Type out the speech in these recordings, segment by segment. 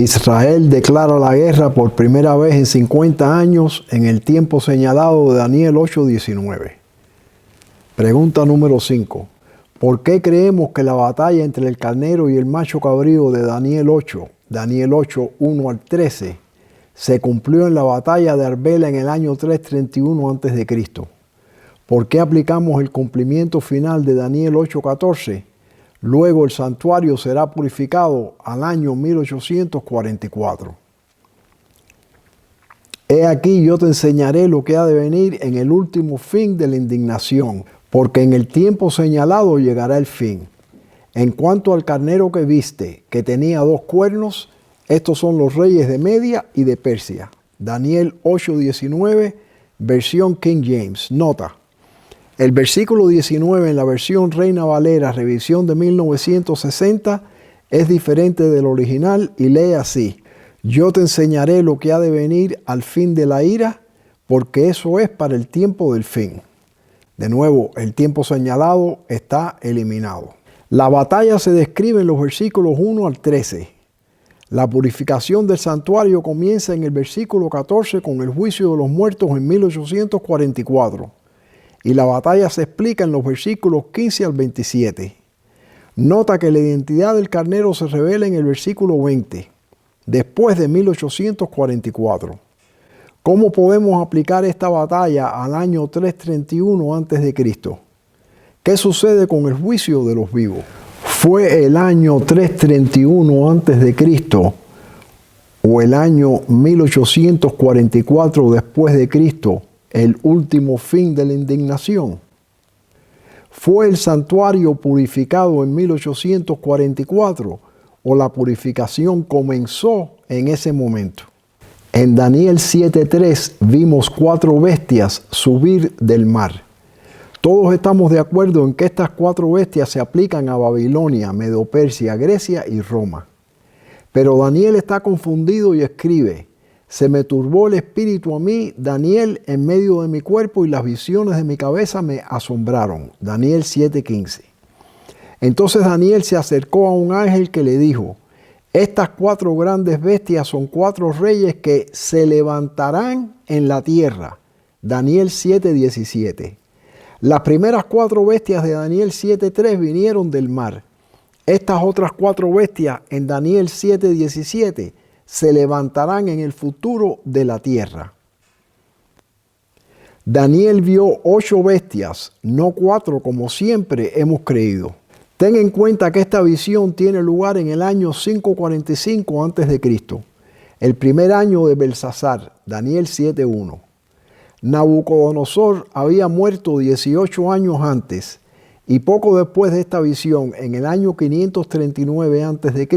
Israel declara la guerra por primera vez en 50 años en el tiempo señalado de Daniel 8:19. Pregunta número 5. ¿Por qué creemos que la batalla entre el carnero y el macho cabrío de Daniel 8, 1 al 13, se cumplió en la batalla de Arbela en el año 331 a.C.? ¿Por qué aplicamos el cumplimiento final de Daniel 8:14? Luego el santuario será purificado al año 1844. He aquí yo te enseñaré lo que ha de venir en el último fin de la indignación, porque en el tiempo señalado llegará el fin. En cuanto al carnero que viste, que tenía 2 cuernos, estos son los reyes de Media y de Persia. Daniel 8:19, versión King James. Nota: el versículo 19 en la versión Reina Valera, revisión de 1960, es diferente del original y lee así: yo te enseñaré lo que ha de venir al fin de la ira, porque eso es para el tiempo del fin. De nuevo, el tiempo señalado está eliminado. La batalla se describe en los versículos 1 al 13. La purificación del santuario comienza en el versículo 14 con el juicio de los muertos en 1844. Y la batalla se explica en los versículos 15 al 27. Nota que la identidad del carnero se revela en el versículo 20, después de 1844. ¿Cómo podemos aplicar esta batalla al año 331 a.C.? ¿Qué sucede con el juicio de los vivos? ¿Fue el año 331 a.C. o el año 1844 después de Cristo el último fin de la indignación? ¿Fue el santuario purificado en 1844 o la purificación comenzó en ese momento? En Daniel 7:3 vimos 4 bestias subir del mar. Todos estamos de acuerdo en que estas 4 bestias se aplican a Babilonia, Medo-Persia, Grecia y Roma. Pero Daniel está confundido y escribe: se me turbó el espíritu a mí, Daniel, en medio de mi cuerpo, y las visiones de mi cabeza me asombraron. Daniel 7:15. Entonces Daniel se acercó a un ángel que le dijo: estas 4 grandes bestias son 4 reyes que se levantarán en la tierra. Daniel 7:17. Las primeras 4 bestias de Daniel 7:3 vinieron del mar. Estas otras 4 bestias en Daniel 7:17 se levantarán en el futuro de la tierra. Daniel vio 8 bestias, no 4 como siempre hemos creído. Ten en cuenta que esta visión tiene lugar en el año 545 a.C., el primer año de Belsasar, Daniel 7:1. Nabucodonosor había muerto 18 años antes, y poco después de esta visión, en el año 539 a.C.,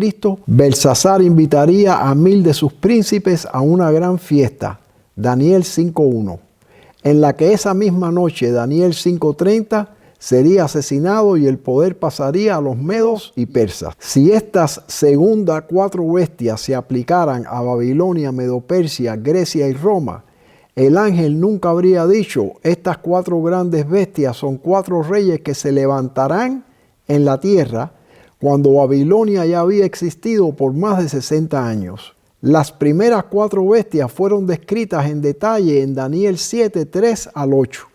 Belsasar invitaría a 1000 de sus príncipes a una gran fiesta, Daniel 5:1, en la que esa misma noche, Daniel 5:30, sería asesinado y el poder pasaría a los medos y persas. Si estas segundas 4 bestias se aplicaran a Babilonia, Medo-Persia, Grecia y Roma, el ángel nunca habría dicho: estas 4 grandes bestias son 4 reyes que se levantarán en la tierra, cuando Babilonia ya había existido por más de 60 años. Las primeras 4 bestias fueron descritas en detalle en Daniel 7:3 al 8.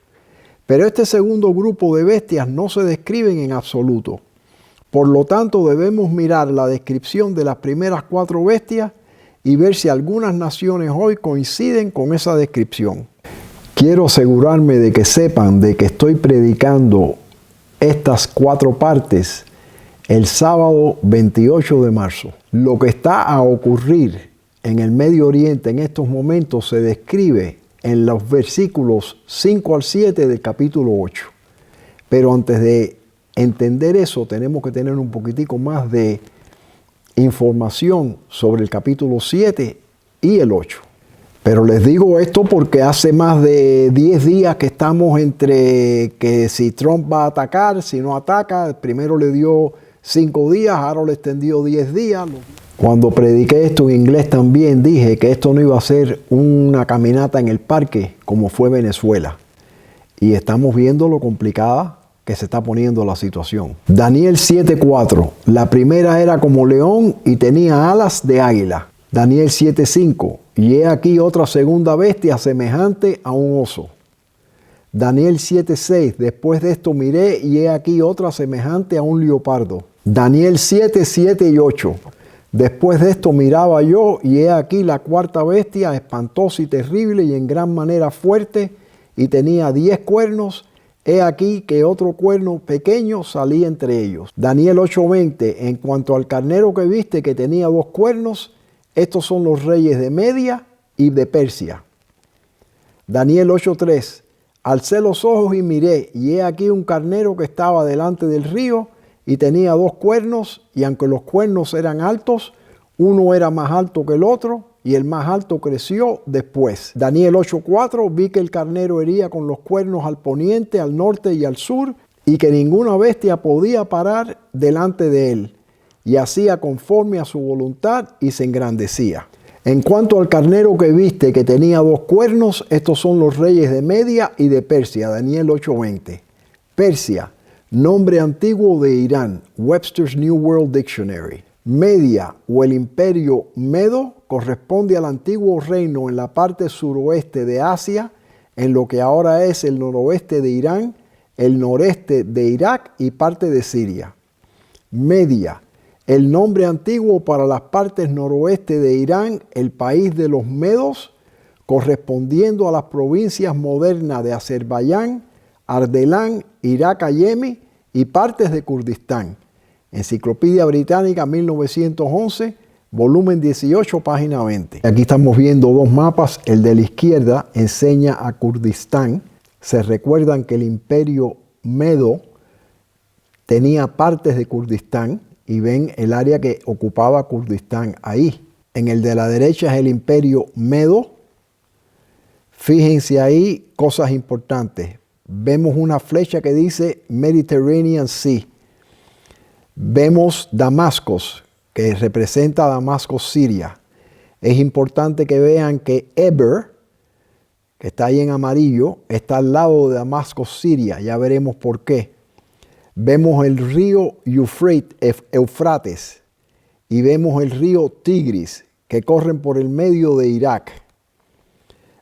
Pero este segundo grupo de bestias no se describen en absoluto. Por lo tanto, debemos mirar la descripción de las primeras 4 bestias y ver si algunas naciones hoy coinciden con esa descripción. Quiero asegurarme de que sepan de que estoy predicando estas 4 partes el sábado 28 de marzo. Lo que está a ocurrir en el Medio Oriente en estos momentos se describe en los versículos 5 al 7 del capítulo 8. Pero antes de entender eso, tenemos que tener un poquitico más de información sobre el capítulo 7 y el 8. Pero les digo esto porque hace más de 10 días que estamos entre que si Trump va a atacar, si no ataca. Primero le dio 5 días, ahora le extendió 10 días. Cuando prediqué esto en inglés también dije que esto no iba a ser una caminata en el parque como fue Venezuela. Y estamos viendo lo complicada que se está poniendo la situación. Daniel 7:4. La primera era como león y tenía alas de águila. Daniel 7:5. Y he aquí otra segunda bestia semejante a un oso. Daniel 7:6. Después de esto miré y he aquí otra semejante a un leopardo. Daniel 7:7 y 8. Después de esto miraba yo y he aquí la cuarta bestia, espantosa y terrible y en gran manera fuerte, y tenía 10 cuernos. He aquí que otro cuerno pequeño salía entre ellos. Daniel 8:20. En cuanto al carnero que viste que tenía 2 cuernos, estos son los reyes de Media y de Persia. Daniel 8:3. Alcé los ojos y miré, y he aquí un carnero que estaba delante del río, y tenía 2 cuernos, y aunque los cuernos eran altos, uno era más alto que el otro, y el más alto creció después. Daniel 8:4. Vi que el carnero hería con los cuernos al poniente, al norte y al sur, y que ninguna bestia podía parar delante de él, y hacía conforme a su voluntad y se engrandecía. En cuanto al carnero que viste que tenía 2 cuernos, estos son los reyes de Media y de Persia. Daniel 8:20. Persia, nombre antiguo de Irán, Webster's New World Dictionary. Media o el imperio Medo corresponde al antiguo reino en la parte suroeste de Asia, en lo que ahora es el noroeste de Irán, el noreste de Irak y parte de Siria. Media, el nombre antiguo para las partes noroeste de Irán, el país de los Medos, correspondiendo a las provincias modernas de Azerbaiyán, Ardelán, Irak, Ayemi y partes de Kurdistán. Enciclopedia Británica 1911, volumen 18, página 20. Aquí estamos viendo 2 mapas. El de la izquierda enseña a Kurdistán. Se recuerdan que el imperio Medo tenía partes de Kurdistán y ven el área que ocupaba Kurdistán ahí. En el de la derecha es el imperio Medo. Fíjense ahí cosas importantes. Vemos una flecha que dice Mediterranean Sea. Vemos Damasco, que representa a Damasco, Siria. Es importante que vean que Eber, que está ahí en amarillo, está al lado de Damasco, Siria. Ya veremos por qué. Vemos el río Eufrates y vemos el río Tigris, que corren por el medio de Irak.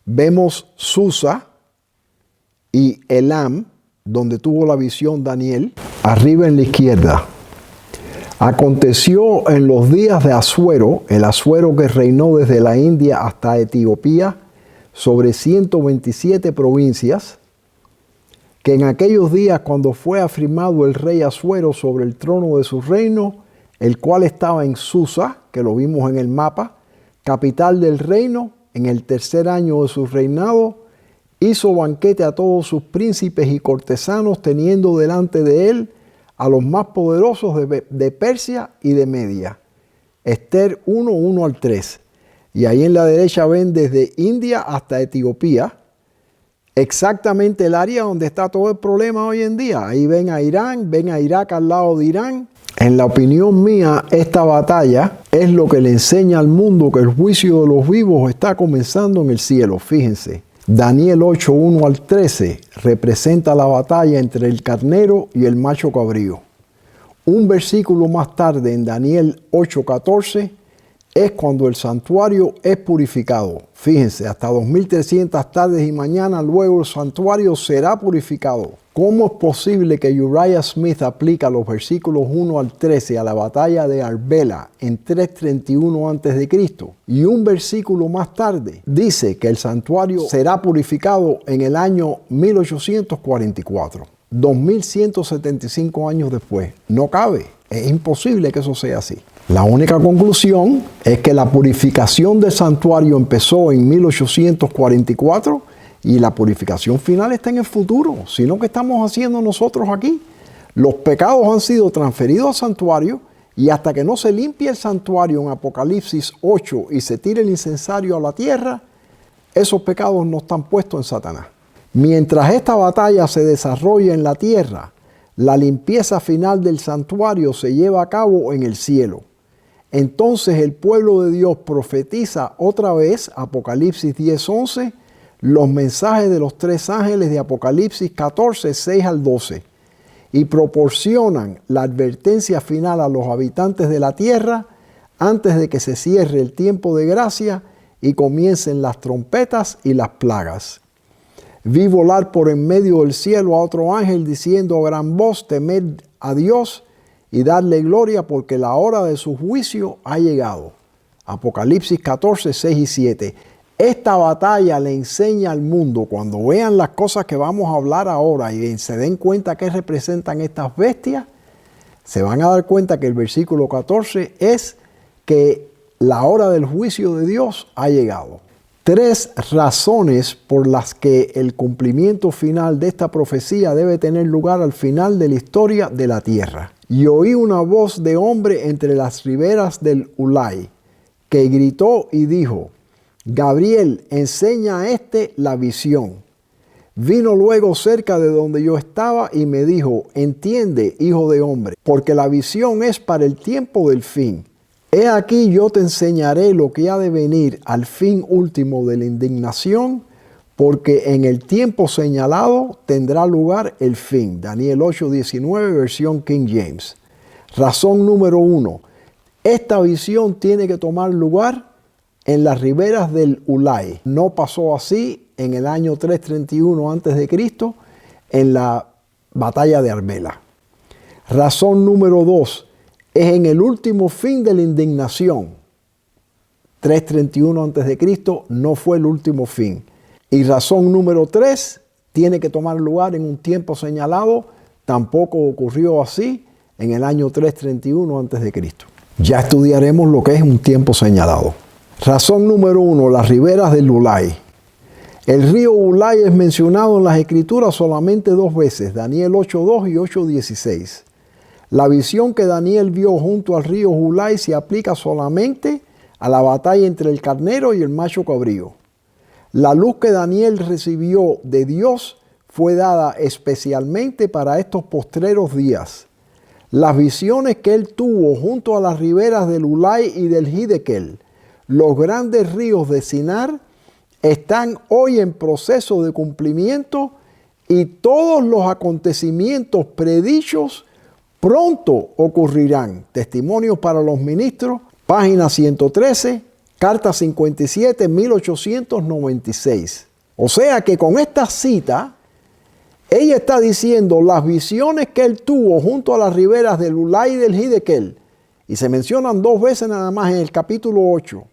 Vemos Susa y Elam, donde tuvo la visión Daniel, arriba en la izquierda. Aconteció en los días de Asuero, el Asuero que reinó desde la India hasta Etiopía, sobre 127 provincias, que en aquellos días cuando fue afirmado el rey Asuero sobre el trono de su reino, el cual estaba en Susa, que lo vimos en el mapa, capital del reino, en el 3er año de su reinado, hizo banquete a todos sus príncipes y cortesanos, teniendo delante de él a los más poderosos de Persia y de Media. Esther 1:1 al 3. Y ahí en la derecha ven desde India hasta Etiopía, exactamente el área donde está todo el problema hoy en día. Ahí ven a Irán, ven a Irak al lado de Irán. En la opinión mía, esta batalla es lo que le enseña al mundo que el juicio de los vivos está comenzando en el cielo. Fíjense. Daniel 8:1 al 13 representa la batalla entre el carnero y el macho cabrío. Un versículo más tarde, en Daniel 8:14, es cuando el santuario es purificado. Fíjense, hasta 2300 tardes y mañanas luego el santuario será purificado. ¿Cómo es posible que Uriah Smith aplica los versículos 1 al 13 a la batalla de Arbela en 331 a.C. y un versículo más tarde dice que el santuario será purificado en el año 1844, 2175 años después? No cabe, es imposible que eso sea así. La única conclusión es que la purificación del santuario empezó en 1844 y la purificación final está en el futuro, sino que estamos haciendo nosotros aquí. Los pecados han sido transferidos al santuario y hasta que no se limpie el santuario en Apocalipsis 8 y se tire el incensario a la tierra, esos pecados no están puestos en Satanás. Mientras esta batalla se desarrolla en la tierra, la limpieza final del santuario se lleva a cabo en el cielo. Entonces el pueblo de Dios profetiza otra vez, Apocalipsis 10:11, los mensajes de los 3 ángeles de Apocalipsis 14, 6 al 12, y proporcionan la advertencia final a los habitantes de la tierra antes de que se cierre el tiempo de gracia y comiencen las trompetas y las plagas. Vi volar por en medio del cielo a otro ángel diciendo a gran voz: temed a Dios y darle gloria, porque la hora de su juicio ha llegado. Apocalipsis 14, 6 y 7. Esta batalla le enseña al mundo, cuando vean las cosas que vamos a hablar ahora y se den cuenta qué representan estas bestias, se van a dar cuenta que el versículo 14 es que la hora del juicio de Dios ha llegado. 3 razones por las que el cumplimiento final de esta profecía debe tener lugar al final de la historia de la tierra. Y oí una voz de hombre entre las riberas del Ulai, que gritó y dijo: Gabriel, enseña a la visión. Vino luego cerca de donde yo estaba y me dijo: entiende, hijo de hombre, porque la visión es para el tiempo del fin. He aquí yo te enseñaré lo que ha de venir al fin último de la indignación, porque en el tiempo señalado tendrá lugar el fin. Daniel 8:19, versión King James. Razón número 1. Esta visión tiene que tomar lugar en las riberas del Ulai. No pasó así en el año 331 a.C. en la batalla de Arbela. Razón número 2. Es en el último fin de la indignación. 331 a.C. no fue el último fin. Y razón número 3, tiene que tomar lugar en un tiempo señalado. Tampoco ocurrió así en el año 331 a.C. Ya estudiaremos lo que es un tiempo señalado. Razón número 1, las riberas del Ulai. El río Ulai es mencionado en las Escrituras solamente 2 veces, Daniel 8:2 y 8:16. La visión que Daniel vio junto al río Ulai se aplica solamente a la batalla entre el carnero y el macho cabrío. La luz que Daniel recibió de Dios fue dada especialmente para estos postreros días. Las visiones que él tuvo junto a las riberas del Ulai y del Hiddekel, los grandes ríos de Sinar, están hoy en proceso de cumplimiento, y todos los acontecimientos predichos pronto ocurrirán. Testimonios para los ministros, página 113, carta 57, 1896. O sea que con esta cita, ella está diciendo las visiones que él tuvo junto a las riberas del Ulai y del Hiddekel, y se mencionan 2 veces nada más en el capítulo 8.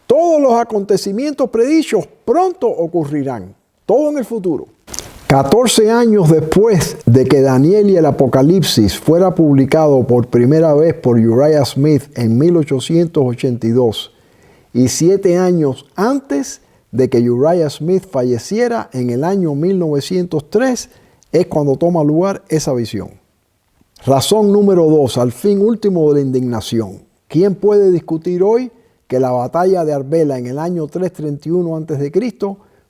Todos los acontecimientos predichos pronto ocurrirán, todo en el futuro. 14 años después de que Daniel y el Apocalipsis fuera publicado por primera vez por Uriah Smith en 1882, y 7 años antes de que Uriah Smith falleciera en el año 1903, es cuando toma lugar esa visión. Razón número 2, al fin último de la indignación. ¿Quién puede discutir hoy que la batalla de Arbela en el año 331 a.C.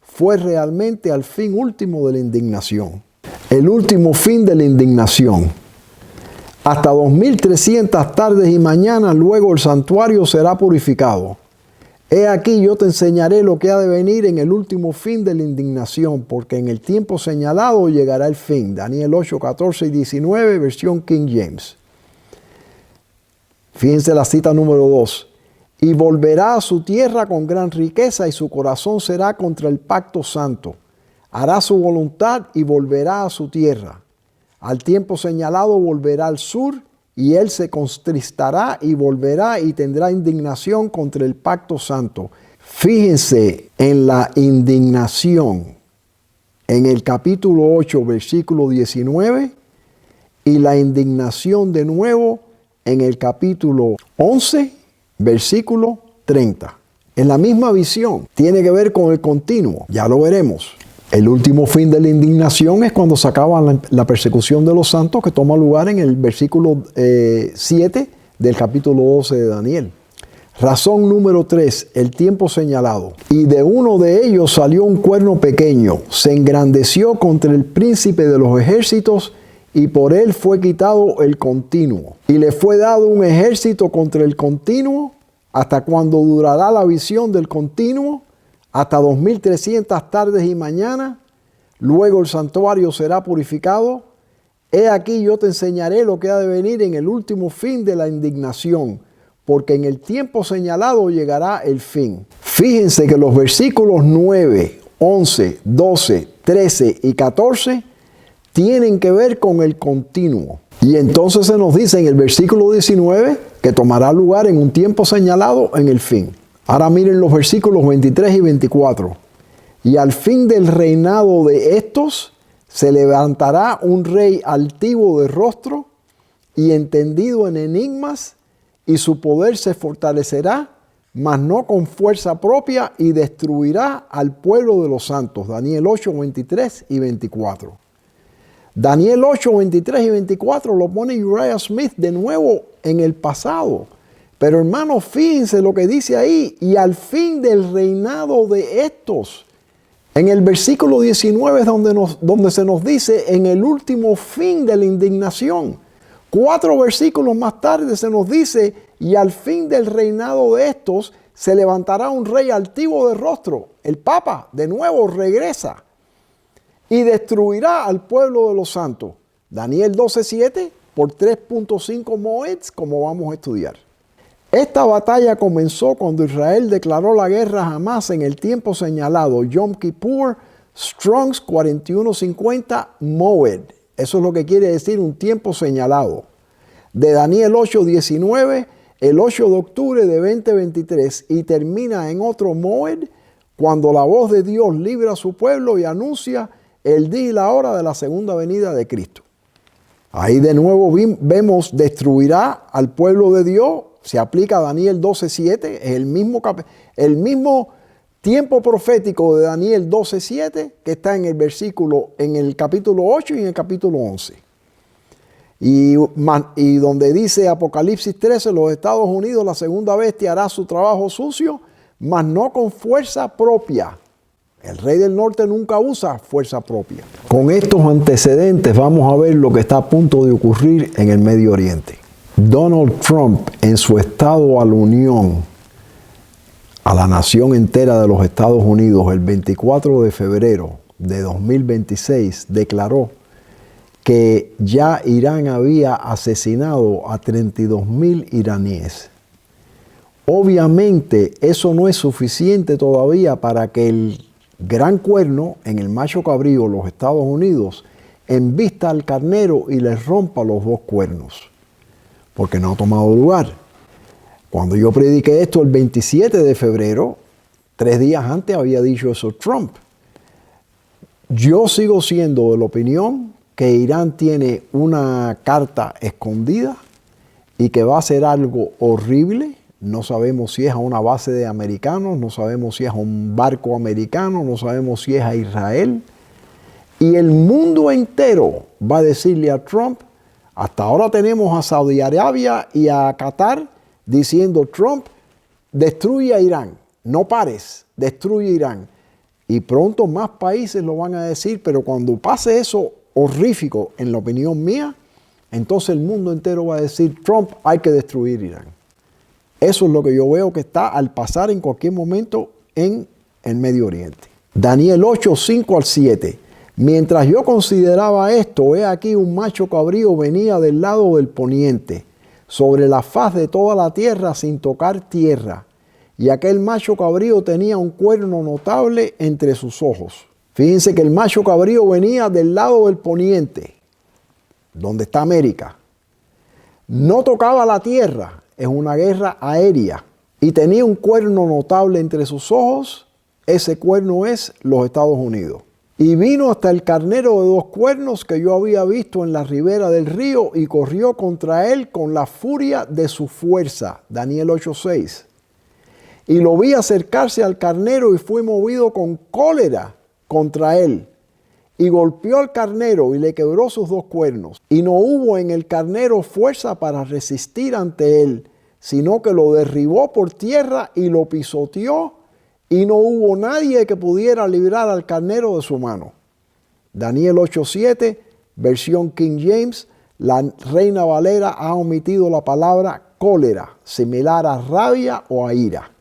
fue realmente al fin último de la indignación? El último fin de la indignación. Hasta 2300 tardes y mañanas luego el santuario será purificado. He aquí yo te enseñaré lo que ha de venir en el último fin de la indignación, porque en el tiempo señalado llegará el fin. Daniel 8, 14 y 19, versión King James. Fíjense la cita número 2. Y volverá a su tierra con gran riqueza, y su corazón será contra el pacto santo. Hará su voluntad y volverá a su tierra. Al tiempo señalado volverá al sur, y él se contristará y volverá y tendrá indignación contra el pacto santo. Fíjense en la indignación en el capítulo 8, versículo 19, y la indignación de nuevo en el capítulo 11, versículo 30. En la misma visión, tiene que ver con el continuo, ya lo veremos. El último fin de la indignación es cuando se acaba la persecución de los santos, que toma lugar en el versículo 7 del capítulo 12 de Daniel. Razón número 3, el tiempo señalado. Y de uno de ellos salió un cuerno pequeño, se engrandeció contra el príncipe de los ejércitos, y por él fue quitado el continuo. Y le fue dado un ejército contra el continuo, hasta cuando durará la visión del continuo, hasta 2300 tardes y mañanas. Luego el santuario será purificado, He aquí yo te enseñaré lo que ha de venir en el último fin de la indignación, porque en el tiempo señalado llegará el fin. Fíjense que los versículos 9, 11, 12, 13 y 14 tienen que ver con el continuo. Y entonces se nos dice en el versículo 19 que tomará lugar en un tiempo señalado en el fin. Ahora miren los versículos 23 y 24. Y al fin del reinado de estos se levantará un rey altivo de rostro y entendido en enigmas, y su poder se fortalecerá, mas no con fuerza propia, y destruirá al pueblo de los santos. Daniel 8, 23 y 24. Daniel 8, 23 y 24 lo pone Uriah Smith de nuevo en el pasado. Pero hermanos, fíjense lo que dice ahí, y al fin del reinado de estos. En el versículo 19 es donde se nos dice en el último fin de la indignación. 4 versículos más tarde se nos dice, y al fin del reinado de estos se levantará un rey altivo de rostro. El Papa de nuevo regresa y destruirá al pueblo de los santos. Daniel 12:7 por 3.5 moeds, como vamos a estudiar. Esta batalla comenzó cuando Israel declaró la guerra a Hamás en el tiempo señalado, Yom Kippur, Strong's 4150 Moed. Eso es lo que quiere decir un tiempo señalado. De Daniel 8:19, el 8 de octubre de 2023, y termina en otro Moed, cuando la voz de Dios libra a su pueblo y anuncia el día y la hora de la segunda venida de Cristo. Ahí de nuevo vemos, destruirá al pueblo de Dios. Se aplica a Daniel 12:7, es el mismo tiempo profético de Daniel 12:7 que está en el capítulo 8 y en el capítulo 11. Y donde dice Apocalipsis 13, los Estados Unidos, la segunda bestia, hará su trabajo sucio, mas no con fuerza propia. El rey del norte nunca usa fuerza propia. Con estos antecedentes vamos a ver lo que está a punto de ocurrir en el Medio Oriente. Donald Trump, en su estado a la Unión, a la nación entera de los Estados Unidos, el 24 de febrero de 2026, declaró que ya Irán había asesinado a 32,000 iraníes. Obviamente, eso no es suficiente todavía para que el gran cuerno en el macho cabrío, los Estados Unidos, embista al carnero y le rompa los 2 cuernos. Porque no ha tomado lugar. Cuando yo prediqué esto el 27 de febrero, 3 días antes había dicho eso Trump. Yo sigo siendo de la opinión que Irán tiene una carta escondida y que va a hacer algo horrible. No sabemos si es a una base de americanos, no sabemos si es a un barco americano, no sabemos si es a Israel. Y el mundo entero va a decirle a Trump, hasta ahora tenemos a Saudi Arabia y a Qatar diciendo, Trump, destruye a Irán, no pares, destruye a Irán. Y pronto más países lo van a decir, pero cuando pase eso horrífico, en la opinión mía, entonces el mundo entero va a decir, Trump, hay que destruir Irán. Eso es lo que yo veo que está al pasar en cualquier momento en el Medio Oriente. Daniel 8, 5 al 7. Mientras yo consideraba esto, he aquí un macho cabrío venía del lado del poniente, sobre la faz de toda la tierra sin tocar tierra. Y aquel macho cabrío tenía un cuerno notable entre sus ojos. Fíjense que el macho cabrío venía del lado del poniente, donde está América. No tocaba la tierra, es una guerra aérea. Y tenía un cuerno notable entre sus ojos, ese cuerno es los Estados Unidos. Y vino hasta el carnero de 2 cuernos que yo había visto en la ribera del río y corrió contra él con la furia de su fuerza. Daniel 8:6. Y lo vi acercarse al carnero y fue movido con cólera contra él. Y golpeó al carnero y le quebró sus 2 cuernos. Y no hubo en el carnero fuerza para resistir ante él, sino que lo derribó por tierra y lo pisoteó. Y no hubo nadie que pudiera librar al carnero de su mano. Daniel 8:7, versión King James, la Reina Valera ha omitido la palabra cólera, similar a rabia o a ira.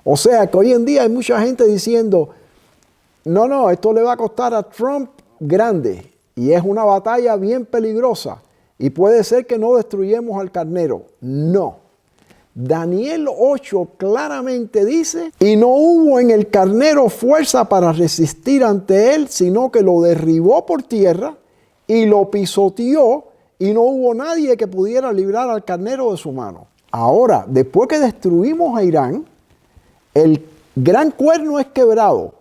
O sea que hoy en día hay mucha gente diciendo, no, esto le va a costar a Trump grande. y es una batalla bien peligrosa y puede ser que no destruyamos al carnero. No. Daniel 8 claramente dice, y no hubo en el carnero fuerza para resistir ante él, sino que lo derribó por tierra y lo pisoteó, y no hubo nadie que pudiera librar al carnero de su mano. Ahora, después que destruimos a Irán, el gran cuerno es quebrado.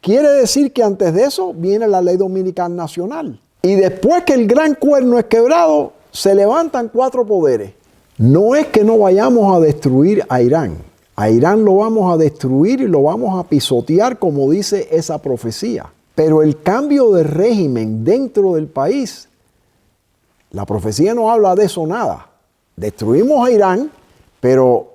Quiere decir que antes de eso viene la ley dominical nacional. Y después que el gran cuerno es quebrado, se levantan 4 poderes. No es que no vayamos a destruir a Irán. A Irán lo vamos a destruir y lo vamos a pisotear, como dice esa profecía. Pero el cambio de régimen dentro del país, la profecía no habla de eso nada. Destruimos a Irán, pero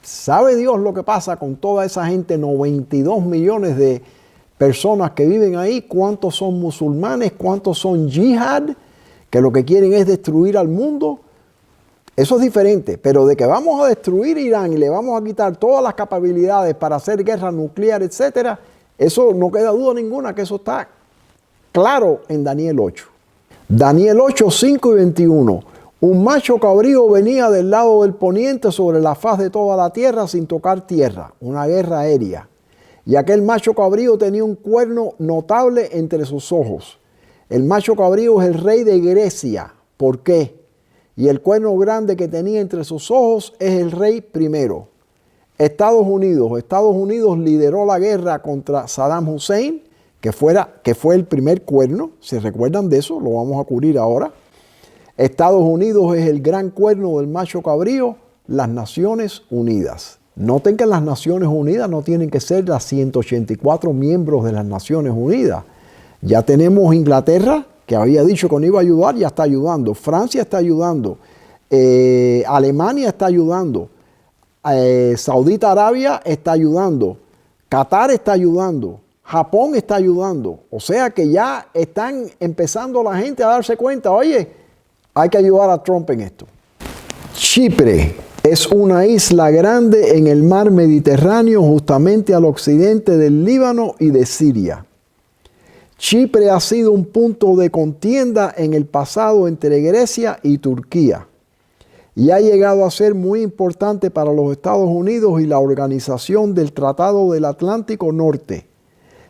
¿sabe Dios lo que pasa con toda esa gente? 92 millones de personas que viven ahí. ¿Cuántos son musulmanes? ¿Cuántos son yihad? Que lo que quieren es destruir al mundo. Eso es diferente, pero de que vamos a destruir Irán y le vamos a quitar todas las capacidades para hacer guerra nuclear, etcétera, eso no queda duda ninguna que eso está claro en Daniel 8. Daniel 8, 5 y 21. Un macho cabrío venía del lado del poniente sobre la faz de toda la tierra sin tocar tierra, una guerra aérea. Y aquel macho cabrío tenía un cuerno notable entre sus ojos. El macho cabrío es el rey de Grecia. ¿Por qué? Y el cuerno grande que tenía entre sus ojos es el rey primero. Estados Unidos lideró la guerra contra Saddam Hussein, que fue el primer cuerno. ¿Se recuerdan de eso? Lo vamos a cubrir ahora. Estados Unidos es el gran cuerno del macho cabrío, las Naciones Unidas. Noten que las Naciones Unidas no tienen que ser las 184 miembros de las Naciones Unidas. Ya tenemos Inglaterra, que había dicho que no iba a ayudar, ya está ayudando. Francia está ayudando. Alemania está ayudando. Saudita Arabia está ayudando. Qatar está ayudando. Japón está ayudando. O sea que ya están empezando la gente a darse cuenta, oye, hay que ayudar a Trump en esto. Chipre es una isla grande en el mar Mediterráneo, justamente al occidente del Líbano y de Siria. Chipre ha sido un punto de contienda en el pasado entre Grecia y Turquía y ha llegado a ser muy importante para los Estados Unidos y la organización del Tratado del Atlántico Norte,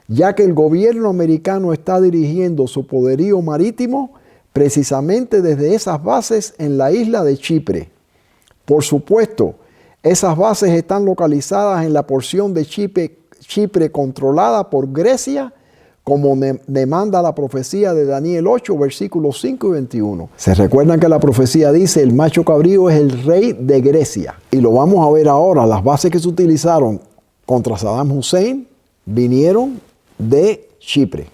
ya que el gobierno americano está dirigiendo su poderío marítimo precisamente desde esas bases en la isla de Chipre. Por supuesto, esas bases están localizadas en la porción de Chipre controlada por Grecia, como demanda la profecía de Daniel 8, versículos 5 y 21. Se recuerdan que la profecía dice, el macho cabrío es el rey de Grecia. Y lo vamos a ver ahora, las bases que se utilizaron contra Saddam Hussein vinieron de Chipre.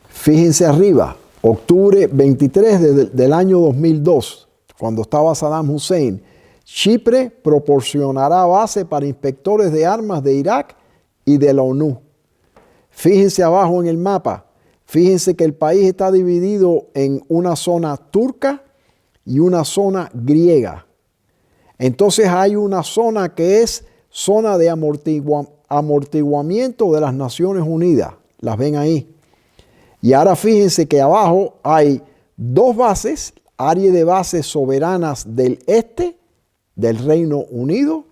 Fíjense arriba, octubre 23 del año 2002, cuando estaba Saddam Hussein, Chipre proporcionará base para inspectores de armas de Irak y de la ONU. Fíjense abajo en el mapa, fíjense que el país está dividido en una zona turca y una zona griega. Entonces hay una zona que es zona de amortiguamiento de las Naciones Unidas. Las ven ahí. Y ahora fíjense que abajo hay 2 bases, áreas de bases soberanas del este del Reino Unido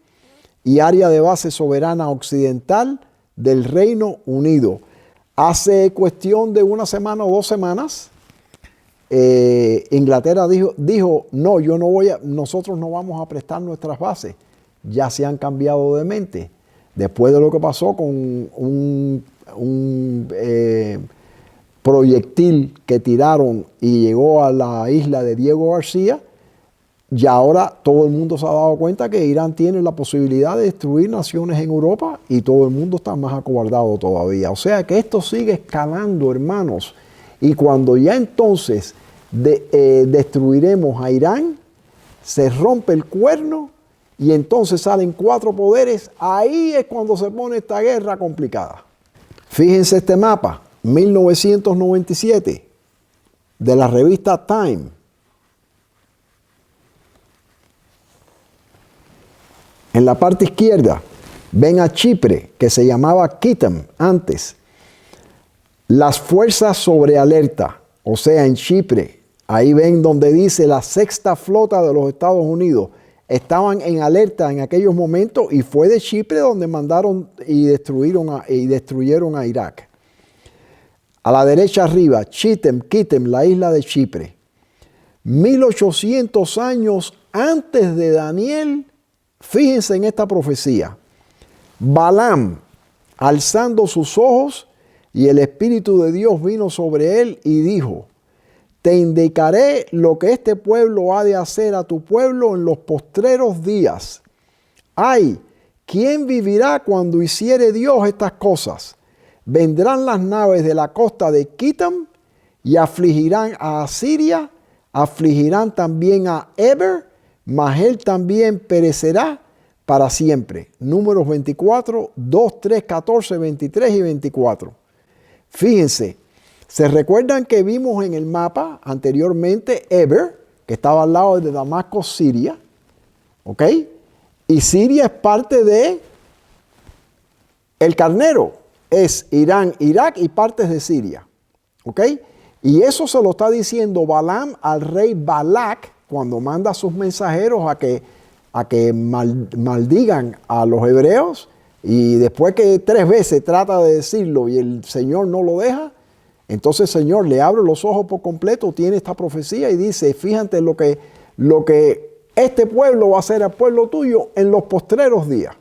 y área de base soberana occidental del Reino Unido. Hace cuestión de una semana o 2 semanas, Inglaterra dijo, no, nosotros no vamos a prestar nuestras bases. Ya se han cambiado de mente. Después de lo que pasó con un proyectil que tiraron y llegó a la isla de Diego García, ya ahora todo el mundo se ha dado cuenta que Irán tiene la posibilidad de destruir naciones en Europa y todo el mundo está más acobardado todavía. O sea que esto sigue escalando, hermanos. Y cuando ya entonces destruiremos a Irán, se rompe el cuerno y entonces salen 4 poderes, ahí es cuando se pone esta guerra complicada. Fíjense este mapa, 1997, de la revista Time. En la parte izquierda ven a Chipre, que se llamaba Kitam antes. Las fuerzas sobre alerta, o sea, en Chipre, ahí ven donde dice la sexta flota de los Estados Unidos, estaban en alerta en aquellos momentos y fue de Chipre donde mandaron y destruyeron a Irak. A la derecha arriba, Kittim, la isla de Chipre. 1800 años antes de Daniel, fíjense en esta profecía. Balaam, alzando sus ojos, y el Espíritu de Dios vino sobre él y dijo: te indicaré lo que este pueblo ha de hacer a tu pueblo en los postreros días. Ay, ¿quién vivirá cuando hiciere Dios estas cosas? Vendrán las naves de la costa de Kittim y afligirán a Asiria, afligirán también a Eber, mas él también perecerá para siempre. Números 24, 2, 3, 14, 23 y 24. Fíjense, ¿se recuerdan que vimos en el mapa anteriormente Eber, que estaba al lado de Damasco, Siria? ¿Ok? Y Siria es parte de el carnero. Es Irán, Irak y partes de Siria. ¿Ok? Y eso se lo está diciendo Balaam al rey Balac cuando manda a sus mensajeros a que maldigan a los hebreos. Y después que 3 veces trata de decirlo y el Señor no lo deja, entonces el Señor le abre los ojos por completo, tiene esta profecía y dice: fíjate lo que este pueblo va a hacer al pueblo tuyo en los postreros días.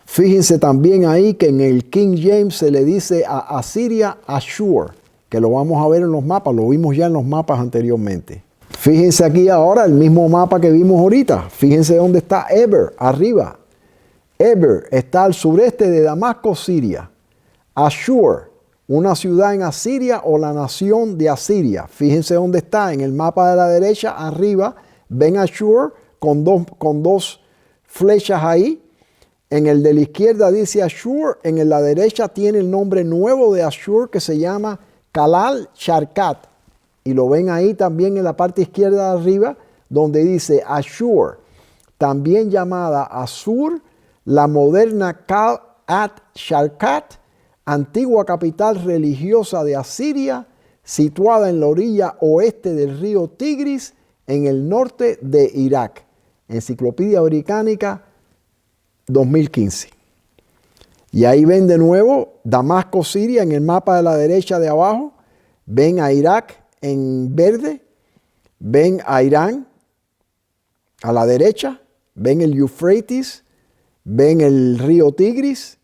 Fíjense también ahí que en el King James se le dice a Asiria Ashur, que lo vamos a ver en los mapas, lo vimos ya en los mapas anteriormente. Fíjense aquí ahora el mismo mapa que vimos ahorita. Fíjense dónde está Eber, arriba. Eber está al sureste de Damasco, Siria. Ashur, una ciudad en Asiria o la nación de Asiria. Fíjense dónde está, en el mapa de la derecha, arriba, ven Ashur con dos flechas ahí. En el de la izquierda dice Ashur, en la derecha tiene el nombre nuevo de Ashur que se llama Kalal Sharkat. Y lo ven ahí también en la parte izquierda de arriba, donde dice Ashur, también llamada Asur, la moderna Kalat Sharkat, antigua capital religiosa de Asiria, situada en la orilla oeste del río Tigris, en el norte de Irak. Enciclopedia Británica, 2015. Y ahí ven de nuevo Damasco, Siria, en el mapa de la derecha de abajo. Ven a Irak en verde. Ven a Irán a la derecha. Ven el Éufrates. Ven el río Tigris.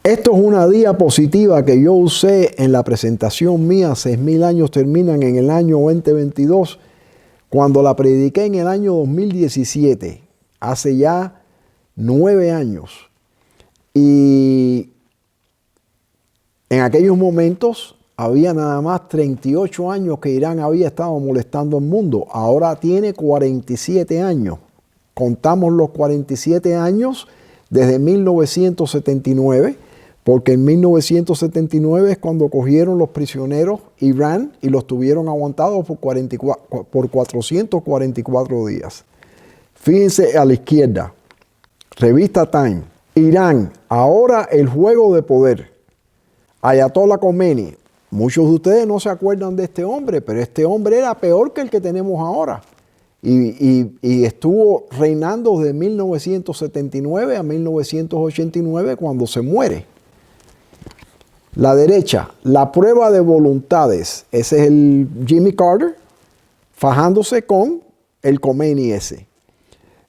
Esto es una diapositiva que yo usé en la presentación mía. 6000 años terminan en el año 2022. Cuando la prediqué en el año 2017. Hace ya 9 años. Y en aquellos momentos había nada más 38 años que Irán había estado molestando al mundo. Ahora tiene 47 años. Contamos los 47 años desde 1979, porque en 1979 es cuando cogieron los prisioneros Irán y los tuvieron aguantados por 444 días. Fíjense a la izquierda. Revista Time. Irán, ahora el juego de poder. Ayatollah Khomeini. Muchos de ustedes no se acuerdan de este hombre, pero este hombre era peor que el que tenemos ahora. Y estuvo reinando desde 1979 a 1989 cuando se muere. La derecha, la prueba de voluntades. Ese es el Jimmy Carter fajándose con el Khomeini ese.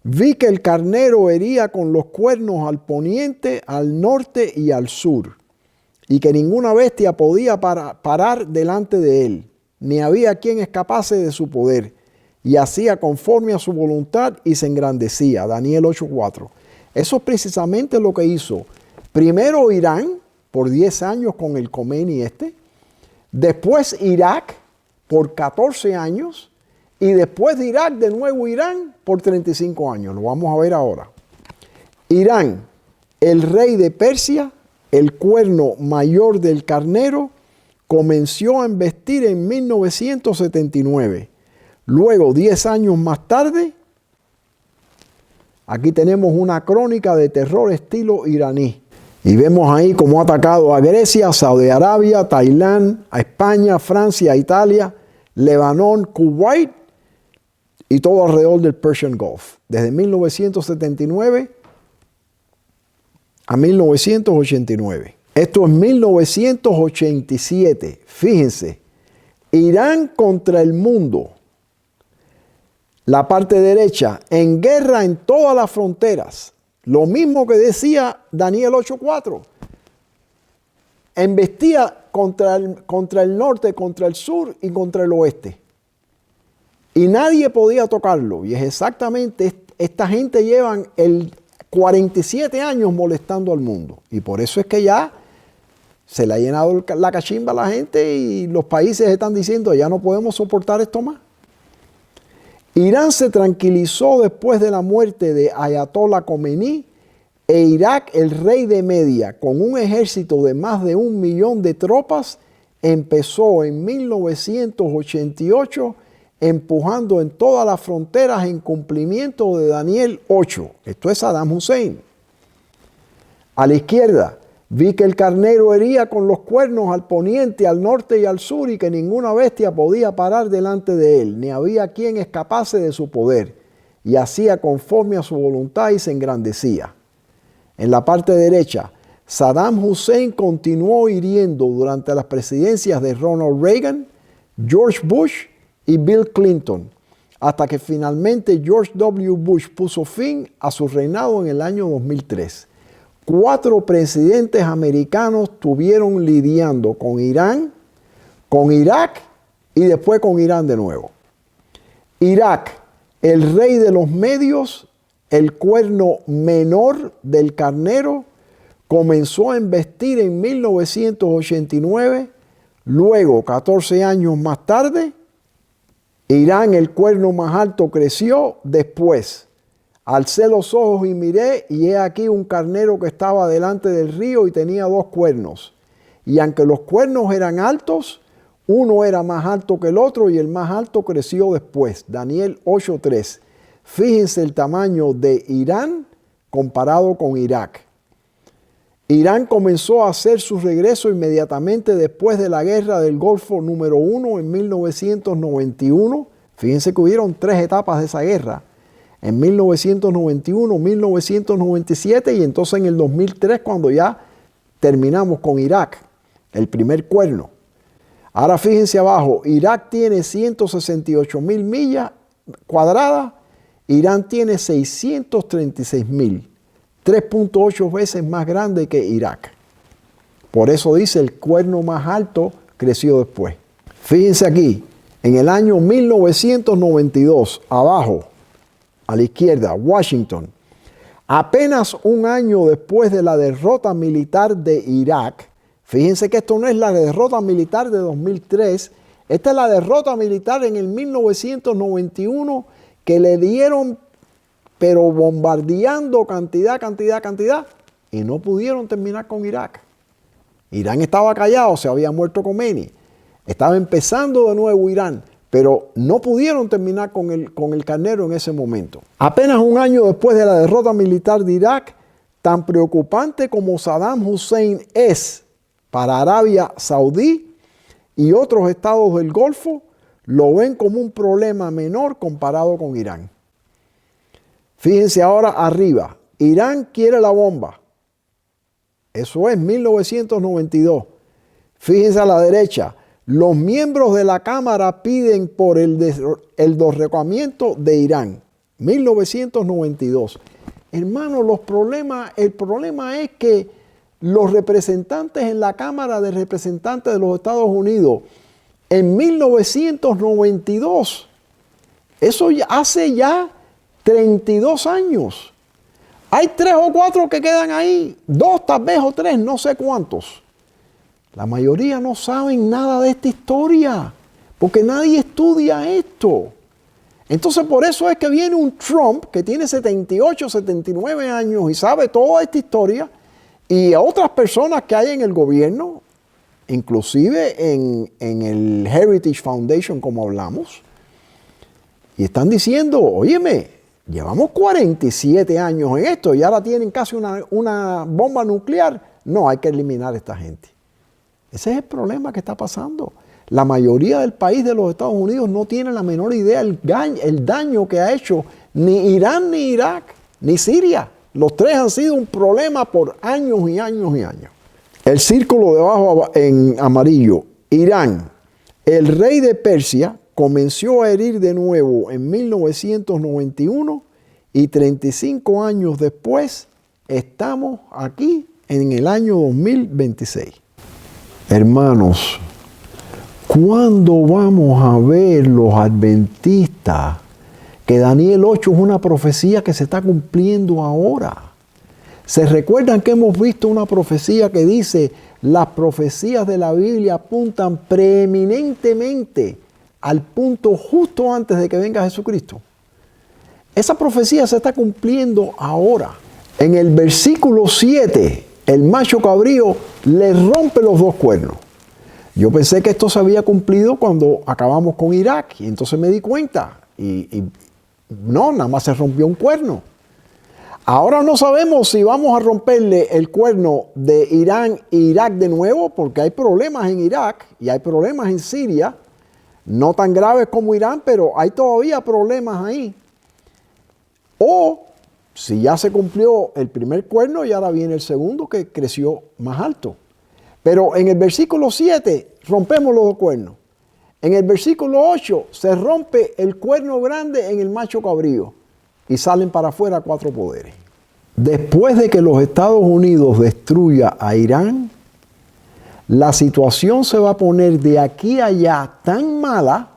Vi que el carnero hería con los cuernos al poniente, al norte y al sur, y que ninguna bestia podía parar delante de él, ni había quien escapase de su poder, y hacía conforme a su voluntad y se engrandecía. Daniel 8:4. Eso es precisamente lo que hizo. Primero Irán, por 10 años con el Khomeini después Irak, por 14 años, y después de Irak, de nuevo Irán, por 35 años. Lo vamos a ver ahora. Irán, el rey de Persia, el cuerno mayor del carnero, comenzó a embestir en 1979. Luego, 10 años más tarde, aquí tenemos una crónica de terror estilo iraní. Y vemos ahí cómo ha atacado a Grecia, Saudi Arabia, Tailandia, a España, Francia, Italia, Lebanón, Kuwait y todo alrededor del Persian Gulf. Desde 1979 a 1989. Esto es 1987. Fíjense, Irán contra el mundo. La parte derecha, en guerra en todas las fronteras. Lo mismo que decía Daniel 8:4. Embestía contra el norte, contra el sur y contra el oeste. Y nadie podía tocarlo. Y es exactamente, esta gente llevan 47 años molestando al mundo. Y por eso es que ya se le ha llenado la cachimba a la gente y los países están diciendo, ya no podemos soportar esto más. Irán se tranquilizó después de la muerte de Ayatollah Khomeini e Irak, el rey de Media, con un ejército de más de 1 millón de tropas, empezó en 1988 empujando en todas las fronteras en cumplimiento de Daniel 8. Esto es Saddam Hussein. A la izquierda, vi que el carnero hería con los cuernos al poniente, al norte y al sur, y que ninguna bestia podía parar delante de él, ni había quien escapase de su poder, y hacía conforme a su voluntad y se engrandecía. En la parte derecha, Saddam Hussein continuó hiriendo durante las presidencias de Ronald Reagan, George Bush y Bill Clinton, hasta que finalmente George W. Bush puso fin a su reinado en el año 2003. 4 presidentes americanos estuvieron lidiando con Irán, con Irak y después con Irán de nuevo. Irak, el rey de los medios, el cuerno menor del carnero, comenzó a embestir en 1989, luego 14 años más tarde, Irán, el cuerno más alto, creció. Después, alcé los ojos y miré, y he aquí un carnero que estaba delante del río y tenía 2 cuernos. Y aunque los cuernos eran altos, uno era más alto que el otro, y el más alto creció después. Daniel 8:3. Fíjense el tamaño de Irán comparado con Irak. Irán comenzó a hacer su regreso inmediatamente después de la guerra del Golfo número 1 en 1991. Fíjense que hubieron 3 etapas de esa guerra. En 1991, 1997 y entonces en el 2003 cuando ya terminamos con Irak, el primer cuerno. Ahora fíjense abajo, Irak tiene 168,000 millas cuadradas, Irán tiene 636,000. 3.8 veces más grande que Irak. Por eso dice el cuerno más alto creció después. Fíjense aquí, en el año 1992, abajo, a la izquierda, Washington, apenas un año después de la derrota militar de Irak, fíjense que esto no es la derrota militar de 2003, esta es la derrota militar en el 1991 que le dieron pero bombardeando cantidad, y no pudieron terminar con Irak. Irán estaba callado, se había muerto Khomeini. Estaba empezando de nuevo Irán, pero no pudieron terminar con el carnero en ese momento. Apenas un año después de la derrota militar de Irak, tan preocupante como Saddam Hussein es para Arabia Saudí y otros estados del Golfo, lo ven como un problema menor comparado con Irán. Fíjense ahora arriba, Irán quiere la bomba. Eso es 1992. Fíjense a la derecha, los miembros de la Cámara piden por el derrocamiento de Irán. 1992. Hermano, el problema es que los representantes en la Cámara de Representantes de los Estados Unidos, en 1992, eso hace ya 32 años. Hay 3 o 4 que quedan ahí, 2 tal vez o 3, no sé cuántos. La mayoría no saben nada de esta historia, porque nadie estudia esto. Entonces por eso es que viene un Trump que tiene 78, 79 años y sabe toda esta historia, y a otras personas que hay en el gobierno, inclusive en el Heritage Foundation como hablamos, y están diciendo, óyeme, llevamos 47 años en esto y ahora tienen casi una bomba nuclear. no, hay que eliminar a esta gente. Ese es el problema que está pasando. La mayoría del país de los Estados Unidos no tiene la menor idea el daño que ha hecho ni Irán, ni Irak, ni Siria. Los tres han sido un problema por años y años y años. El círculo debajo en amarillo, Irán. El rey de Persia comenzó a herir de nuevo en 1991 y 35 años después estamos aquí en el año 2026. Hermanos, ¿cuándo vamos a ver los adventistas que Daniel 8 es una profecía que se está cumpliendo ahora? ¿Se recuerdan que hemos visto una profecía que dice las profecías de la Biblia apuntan preeminentemente al punto justo antes de que venga Jesucristo? Esa profecía se está cumpliendo ahora. En el versículo 7, el macho cabrío le rompe los dos cuernos. Yo pensé que esto se había cumplido cuando acabamos con Irak, y entonces me di cuenta, y no, nada más se rompió un cuerno. Ahora no sabemos si vamos a romperle el cuerno de Irán e Irak de nuevo, porque hay problemas en Irak y hay problemas en Siria, no tan graves como Irán, pero hay todavía problemas ahí. O si ya se cumplió el primer cuerno y ahora viene el segundo que creció más alto. Pero en el versículo 7 rompemos los dos cuernos. En el versículo 8 se rompe el cuerno grande en el macho cabrío y salen para afuera 4 poderes. Después de que los Estados Unidos destruya a Irán, la situación se va a poner de aquí a allá tan mala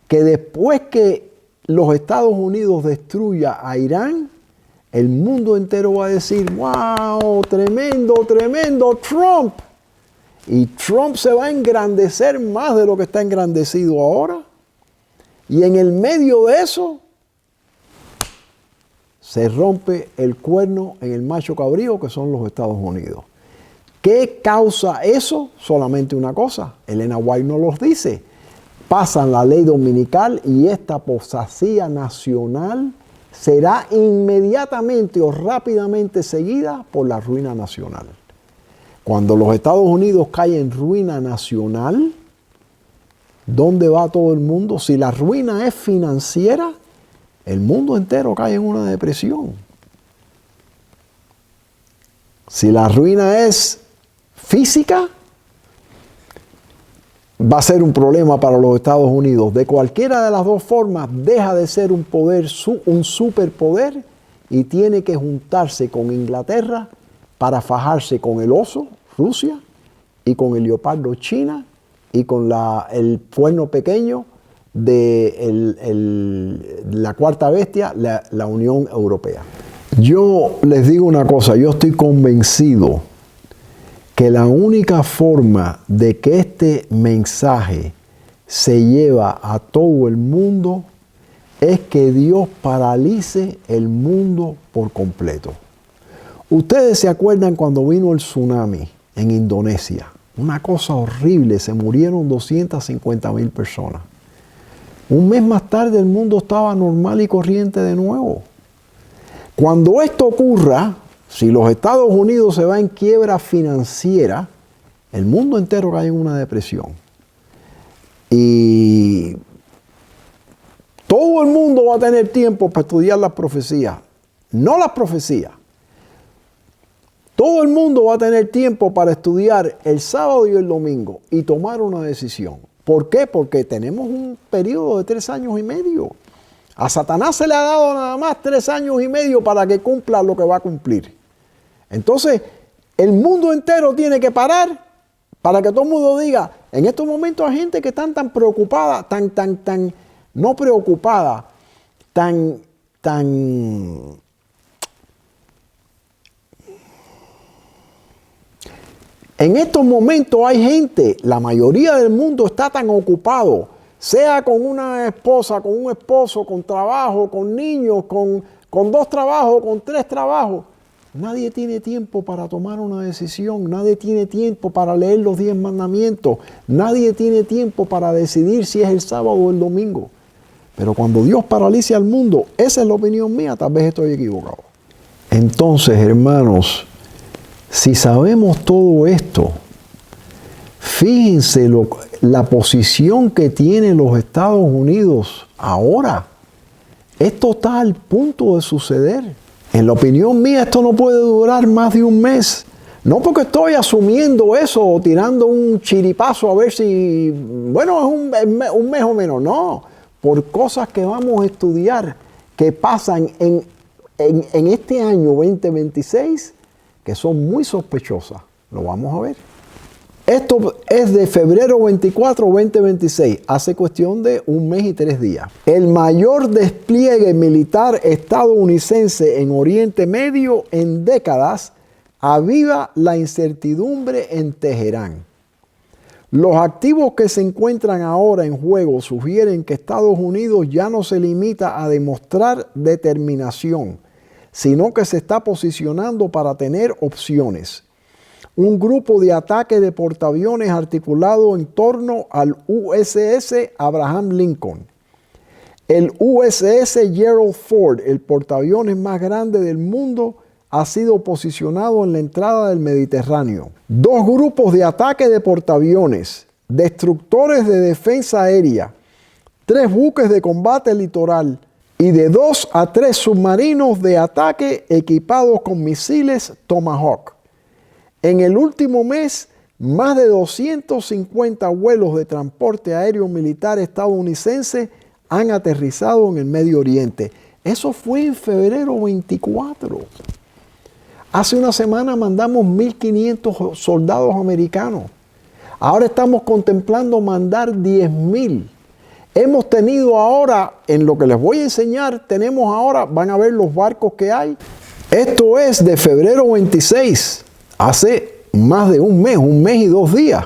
que después que los Estados Unidos destruya a Irán, el mundo entero va a decir, wow, tremendo, tremendo Trump. Y Trump se va a engrandecer más de lo que está engrandecido ahora. Y en el medio de eso, se rompe el cuerno en el macho cabrío que son los Estados Unidos. ¿Qué causa eso? Solamente una cosa. Elena White nos los dice. Pasan la ley dominical y esta apostasía nacional será inmediatamente o rápidamente seguida por la ruina nacional. Cuando los Estados Unidos caen en ruina nacional, ¿dónde va todo el mundo? Si la ruina es financiera, el mundo entero cae en una depresión. Si la ruina es física, va a ser un problema para los Estados Unidos. De cualquiera de las dos formas, deja de ser un poder, un superpoder, y tiene que juntarse con Inglaterra para fajarse con el oso, Rusia, y con el leopardo, China, y con el cuerno pequeño de la cuarta bestia, la Unión Europea. Yo les digo una cosa, yo estoy convencido que la única forma de que este mensaje se lleva a todo el mundo es que Dios paralice el mundo por completo. Ustedes se acuerdan cuando vino el tsunami en Indonesia, una cosa horrible, se murieron 250,000 personas. Un mes más tarde el mundo estaba normal y corriente de nuevo. Cuando esto ocurra, si los Estados Unidos se va en quiebra financiera, el mundo entero cae en una depresión. Y todo el mundo va a tener tiempo para estudiar las profecías. No las profecías. Todo el mundo va a tener tiempo para estudiar el sábado y el domingo y tomar una decisión. ¿Por qué? Porque tenemos un periodo de 3 años y medio. A Satanás se le ha dado nada más 3 años y medio para que cumpla lo que va a cumplir. Entonces, el mundo entero tiene que parar para que todo el mundo diga, en estos momentos hay gente que están tan preocupada, no preocupada, En estos momentos hay gente, la mayoría del mundo está tan ocupado, sea con una esposa, con un esposo, con trabajo, con niños, con 2 trabajos, con 3 trabajos. Nadie tiene tiempo para tomar una decisión, nadie tiene tiempo para leer los 10 mandamientos, nadie tiene tiempo para decidir si es el sábado o el domingo. Pero cuando Dios paralice al mundo, esa es la opinión mía, tal vez estoy equivocado. Entonces, hermanos, Si sabemos todo esto, fíjense la posición que tienen los Estados Unidos ahora. Esto está al punto de suceder. En la opinión mía, esto no puede durar más de un mes. No porque estoy asumiendo eso o tirando un chiripazo a ver si, bueno, es un mes o menos. No, por cosas que vamos a estudiar que pasan en este año 2026 que son muy sospechosas. Lo vamos a ver. Esto es de febrero 24, 2026, hace cuestión de un mes y 3 días. El mayor despliegue militar estadounidense en Oriente Medio en décadas aviva la incertidumbre en Teherán. Los activos que se encuentran ahora en juego sugieren que Estados Unidos ya no se limita a demostrar determinación, sino que se está posicionando para tener opciones. Un grupo de ataque de portaaviones articulado en torno al USS Abraham Lincoln. El USS Gerald Ford, el portaaviones más grande del mundo, ha sido posicionado en la entrada del Mediterráneo. 2 grupos de ataque de portaaviones, destructores de defensa aérea, 3 buques de combate litoral y de 2 a 3 submarinos de ataque equipados con misiles Tomahawk. En el último mes, más de 250 vuelos de transporte aéreo militar estadounidense han aterrizado en el Medio Oriente. Eso fue en febrero 24. Hace una semana mandamos 1.500 soldados americanos. Ahora estamos contemplando mandar 10.000. Hemos tenido ahora, en lo que les voy a enseñar, tenemos ahora, van a ver los barcos que hay. Esto es de febrero 26. Hace más de un mes y 2 días.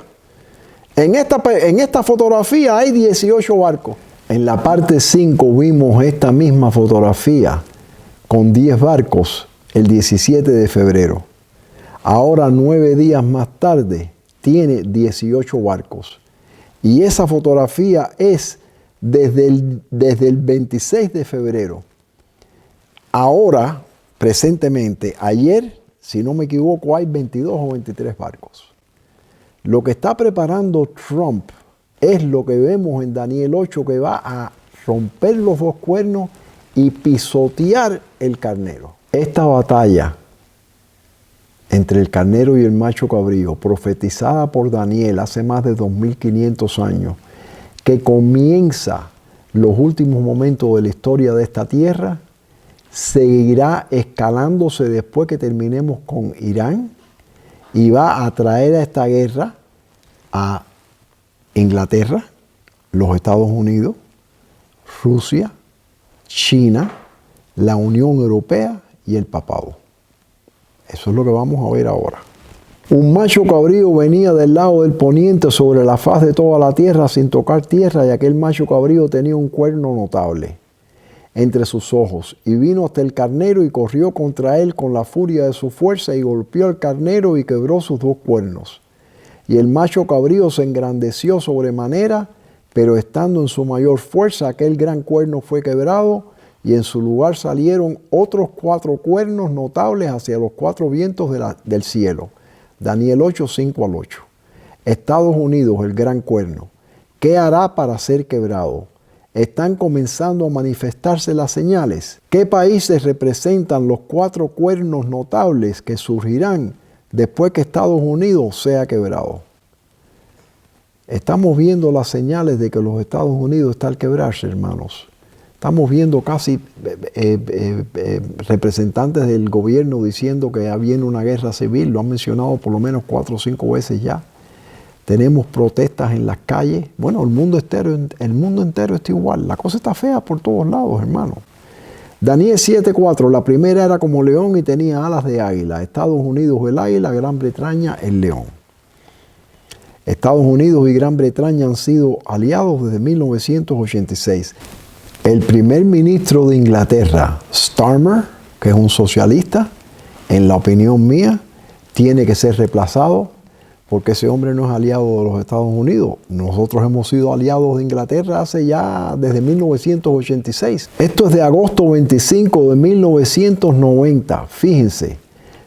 En esta fotografía hay 18 barcos. En la parte 5 vimos esta misma fotografía con 10 barcos el 17 de febrero. Ahora 9 días más tarde tiene 18 barcos. Y esa fotografía es desde el 26 de febrero. Ahora, presentemente, ayer, si no me equivoco, hay 22 o 23 barcos. Lo que está preparando Trump es lo que vemos en Daniel 8, que va a romper los 2 cuernos y pisotear el carnero. Esta batalla entre el carnero y el macho cabrío, profetizada por Daniel hace más de 2500 años, que comienza los últimos momentos de la historia de esta tierra, seguirá escalándose después que terminemos con Irán y va a traer a esta guerra a Inglaterra, los Estados Unidos, Rusia, China, la Unión Europea y el papado. Eso es lo que vamos a ver ahora. Un macho cabrío venía del lado del poniente sobre la faz de toda la tierra sin tocar tierra, y aquel macho cabrío tenía un cuerno notable entre sus ojos, y vino hasta el carnero y corrió contra él con la furia de su fuerza y golpeó al carnero y quebró sus 2 cuernos. Y el macho cabrío se engrandeció sobremanera, pero estando en su mayor fuerza aquel gran cuerno fue quebrado, y en su lugar salieron otros 4 cuernos notables hacia los 4 vientos del cielo. Daniel 8, 5 al 8. Estados Unidos, el gran cuerno, ¿qué hará para ser quebrado? Están comenzando a manifestarse las señales. ¿Qué países representan los 4 cuernos notables que surgirán después que Estados Unidos sea quebrado? Estamos viendo las señales de que los Estados Unidos están al quebrarse, hermanos. Estamos viendo casi representantes del gobierno diciendo que viene una guerra civil. Lo han mencionado por lo menos 4 o 5 veces ya. Tenemos protestas en las calles. Bueno, el mundo entero está igual. La cosa está fea por todos lados, hermano. Daniel 7:4. La primera era como león y tenía alas de águila. Estados Unidos el águila, Gran Bretaña el león. Estados Unidos y Gran Bretaña han sido aliados desde 1986. El primer ministro de Inglaterra, Starmer, que es un socialista, en la opinión mía, tiene que ser reemplazado, porque ese hombre no es aliado de los Estados Unidos. Nosotros hemos sido aliados de Inglaterra desde 1986. Esto es de agosto 25 de 1990. Fíjense,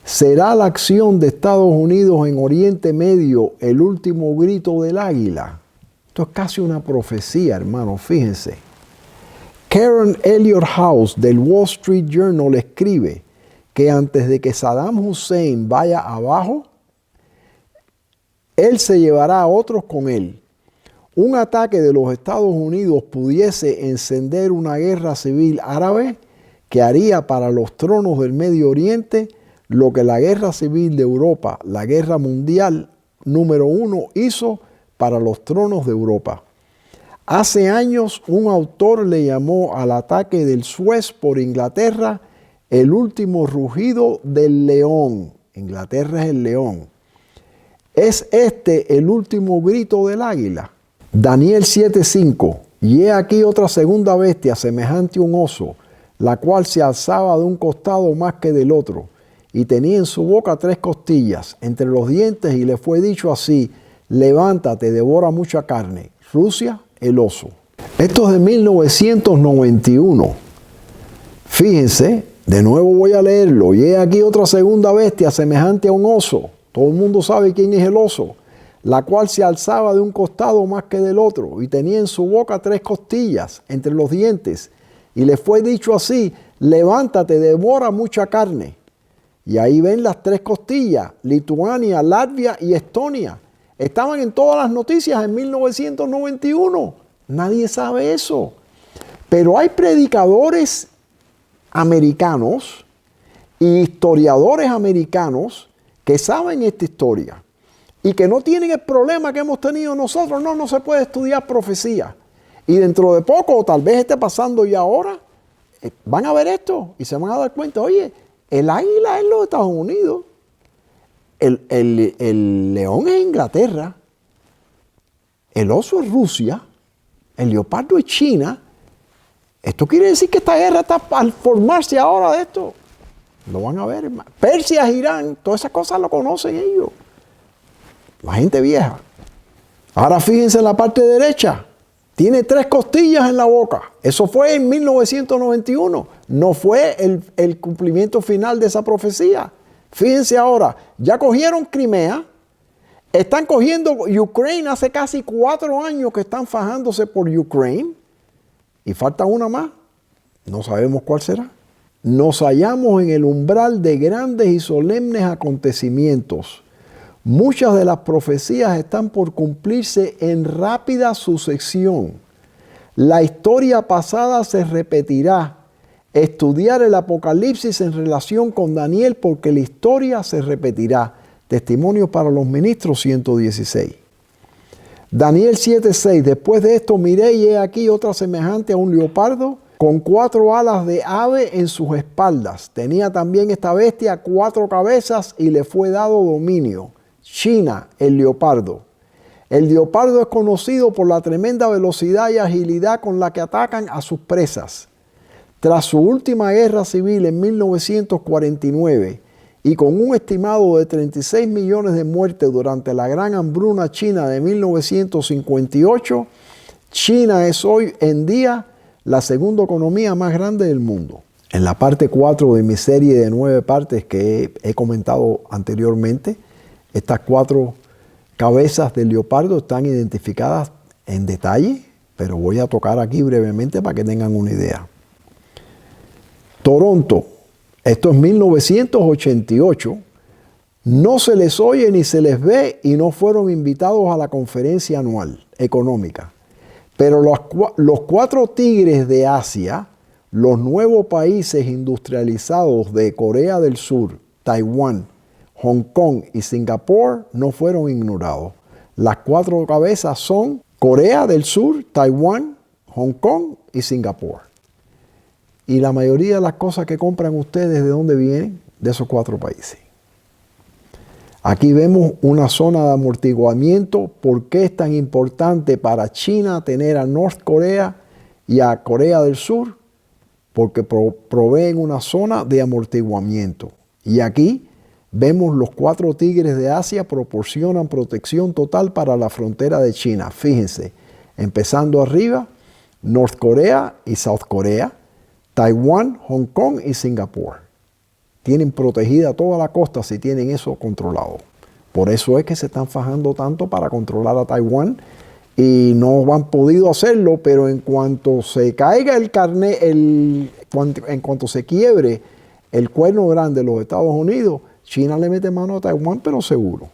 ¿Será la acción de Estados Unidos en Oriente Medio el último grito del águila? Esto es casi una profecía, hermano, fíjense. Karen Elliott House del Wall Street Journal escribe que antes de que Saddam Hussein vaya abajo, él se llevará a otros con él. Un ataque de los Estados Unidos pudiese encender una guerra civil árabe que haría para los tronos del Medio Oriente lo que la guerra civil de Europa, la guerra mundial número 1, hizo para los tronos de Europa. Hace años un autor le llamó al ataque del Suez por Inglaterra el último rugido del león. Inglaterra es el león. ¿Es este el último grito del águila? Daniel 7:5. Y he aquí otra segunda bestia semejante a un oso, la cual se alzaba de un costado más que del otro, y tenía en su boca 3 costillas entre los dientes, y le fue dicho así: levántate, devora mucha carne. Rusia, el oso. Esto es de 1991. Fíjense, de nuevo voy a leerlo. Y he aquí otra segunda bestia semejante a un oso. Todo el mundo sabe quién es el oso. La cual se alzaba de un costado más que del otro, y tenía en su boca 3 costillas entre los dientes, y le fue dicho así: levántate, devora mucha carne. Y ahí ven las 3 costillas: Lituania, Latvia y Estonia. Estaban en todas las noticias en 1991. Nadie sabe eso. Pero hay predicadores americanos y historiadores americanos que saben esta historia y que no tienen el problema que hemos tenido nosotros. No se puede estudiar profecía. Y dentro de poco, o tal vez esté pasando ya ahora, van a ver esto y se van a dar cuenta: oye, el águila es los Estados Unidos, el león es Inglaterra, el oso es Rusia, el leopardo es China. Esto quiere decir que esta guerra está al formarse ahora de esto. Lo van a ver, hermano. Persia, Irán, todas esas cosas lo conocen ellos. La gente vieja. Ahora fíjense en la parte derecha. Tiene 3 costillas en la boca. Eso fue en 1991. No fue el cumplimiento final de esa profecía. Fíjense ahora, ya cogieron Crimea. Están cogiendo Ucrania. Hace casi 4 años que están fajándose por Ucrania. Y falta una más. No sabemos cuál será. Nos hallamos en el umbral de grandes y solemnes acontecimientos. Muchas de las profecías están por cumplirse en rápida sucesión. La historia pasada se repetirá. Estudiar el Apocalipsis en relación con Daniel, porque la historia se repetirá. Testimonio para los ministros 116. Daniel 7:6. Después de esto miré y he aquí otra semejante a un leopardo, con 4 alas de ave en sus espaldas. Tenía también esta bestia 4 cabezas y le fue dado dominio. China, el leopardo. El leopardo es conocido por la tremenda velocidad y agilidad con la que atacan a sus presas. Tras su última guerra civil en 1949 y con un estimado de 36 millones de muertes durante la gran hambruna china de 1958, China es hoy en día la segunda economía más grande del mundo. En la parte 4 de mi serie de 9 partes que he comentado anteriormente, estas 4 cabezas del leopardo están identificadas en detalle, pero voy a tocar aquí brevemente para que tengan una idea. Toronto, esto es 1988, no se les oye ni se les ve y no fueron invitados a la conferencia anual económica. Pero los 4 tigres de Asia, los nuevos países industrializados de Corea del Sur, Taiwán, Hong Kong y Singapur no fueron ignorados. Las 4 cabezas son Corea del Sur, Taiwán, Hong Kong y Singapur. Y la mayoría de las cosas que compran ustedes, ¿de dónde vienen? De esos 4 países. Aquí vemos una zona de amortiguamiento. ¿Por qué es tan importante para China tener a North Korea y a Corea del Sur? Porque proveen una zona de amortiguamiento. Y aquí vemos los 4 tigres de Asia proporcionan protección total para la frontera de China. Fíjense, empezando arriba, North Korea y South Korea, Taiwán, Hong Kong y Singapur. Tienen protegida toda la costa si tienen eso controlado. Por eso es que se están fajando tanto para controlar a Taiwán y no han podido hacerlo, pero en cuanto se caiga en cuanto se quiebre el cuerno grande de los Estados Unidos, China le mete mano a Taiwán, pero seguro.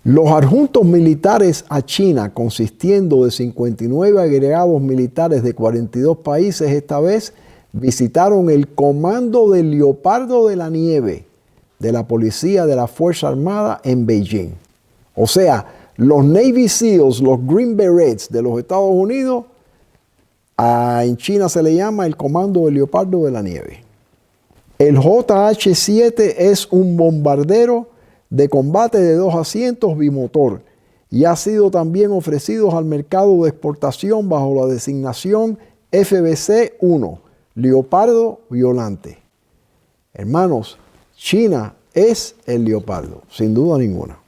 Los adjuntos militares a China, consistiendo de 59 agregados militares de 42 países, esta vez visitaron el Comando del Leopardo de la Nieve de la Policía de la Fuerza Armada en Beijing. O sea, los Navy SEALs, los Green Berets de los Estados Unidos, en China se le llama el Comando del Leopardo de la Nieve. El JH-7 es un bombardero de combate de 2 asientos bimotor y ha sido también ofrecido al mercado de exportación bajo la designación FBC-1, Leopardo Violante. Hermanos, China es el leopardo, sin duda ninguna.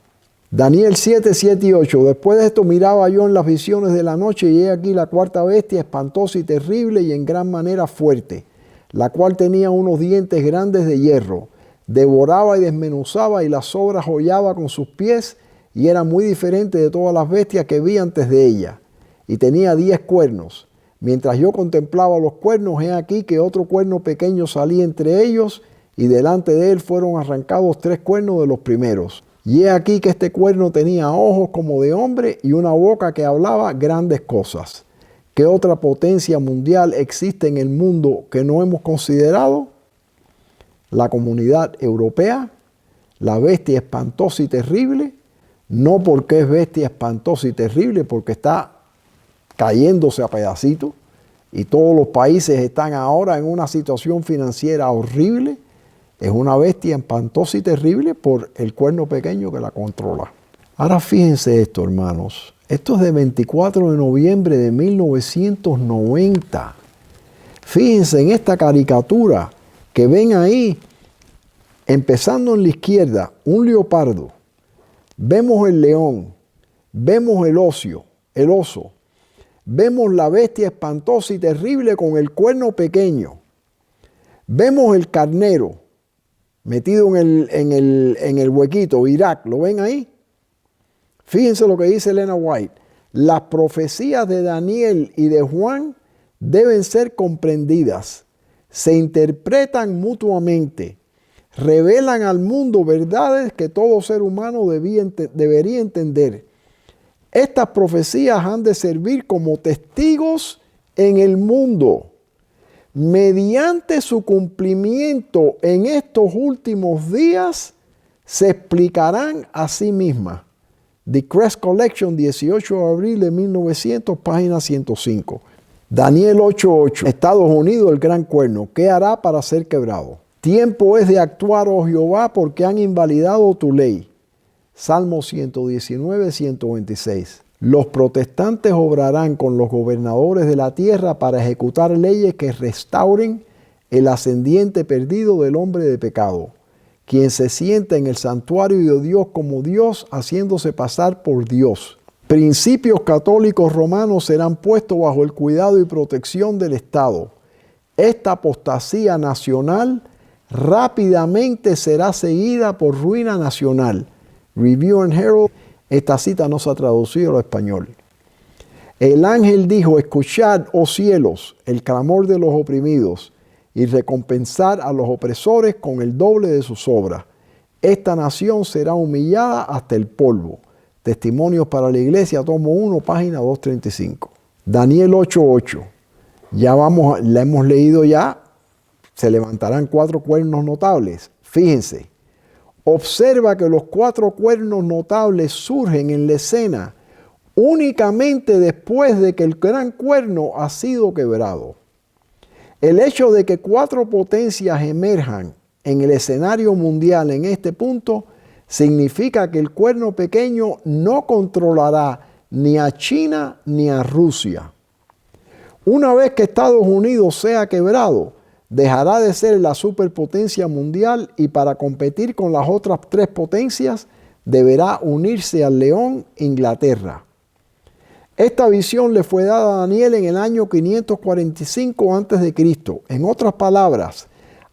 Daniel 7, 7 y 8. Después de esto miraba yo en las visiones de la noche y he aquí la cuarta bestia, espantosa y terrible y en gran manera fuerte, la cual tenía unos dientes grandes de hierro. Devoraba y desmenuzaba y las sobras hollaba con sus pies y era muy diferente de todas las bestias que vi antes de ella. Y tenía 10 cuernos. Mientras yo contemplaba los cuernos, he aquí que otro cuerno pequeño salía entre ellos y delante de él fueron arrancados 3 cuernos de los primeros. Y he aquí que este cuerno tenía ojos como de hombre y una boca que hablaba grandes cosas. ¿Qué otra potencia mundial existe en el mundo que no hemos considerado? La Comunidad Europea, la bestia espantosa y terrible, no porque es bestia espantosa y terrible, porque está cayéndose a pedacitos y todos los países están ahora en una situación financiera horrible. Es una bestia espantosa y terrible por el cuerno pequeño que la controla. Ahora fíjense esto, hermanos. Esto es de 24 de noviembre de 1990. Fíjense en esta caricatura que ven ahí, empezando en la izquierda, un leopardo. Vemos el león, vemos el oso. Vemos la bestia espantosa y terrible con el cuerno pequeño. Vemos el carnero metido en el huequito, Irak, ¿lo ven ahí? Fíjense lo que dice Elena White. Las profecías de Daniel y de Juan deben ser comprendidas. Se interpretan mutuamente. Revelan al mundo verdades que todo ser humano debería entender. Estas profecías han de servir como testigos en el mundo. Mediante su cumplimiento en estos últimos días, se explicarán a sí mismas. The Crest Collection, 18 de abril de 1900, página 105. Daniel 8:8. Estados Unidos, el gran cuerno. ¿Qué hará para ser quebrado? Tiempo es de actuar, oh Jehová, porque han invalidado tu ley. Salmo 119, 126. Los protestantes obrarán con los gobernadores de la tierra para ejecutar leyes que restauren el ascendiente perdido del hombre de pecado, quien se sienta en el santuario de Dios como Dios, haciéndose pasar por Dios. Principios católicos romanos serán puestos bajo el cuidado y protección del Estado. Esta apostasía nacional rápidamente será seguida por ruina nacional. Review and Herald. Esta cita no se ha traducido al español. El ángel dijo: escuchad, oh cielos, el clamor de los oprimidos, y recompensar a los opresores con el doble de sus obras. Esta nación será humillada hasta el polvo. Testimonios para la Iglesia, tomo 1, página 235. Daniel 8:8. La hemos leído ya. Se levantarán 4 cuernos notables. Fíjense. Observa que los 4 cuernos notables surgen en la escena únicamente después de que el gran cuerno ha sido quebrado. El hecho de que 4 potencias emerjan en el escenario mundial en este punto significa que el cuerno pequeño no controlará ni a China ni a Rusia. Una vez que Estados Unidos sea quebrado, dejará de ser la superpotencia mundial y para competir con las otras 3 potencias deberá unirse al león Inglaterra. Esta visión le fue dada a Daniel en el año 545 a.C. En otras palabras,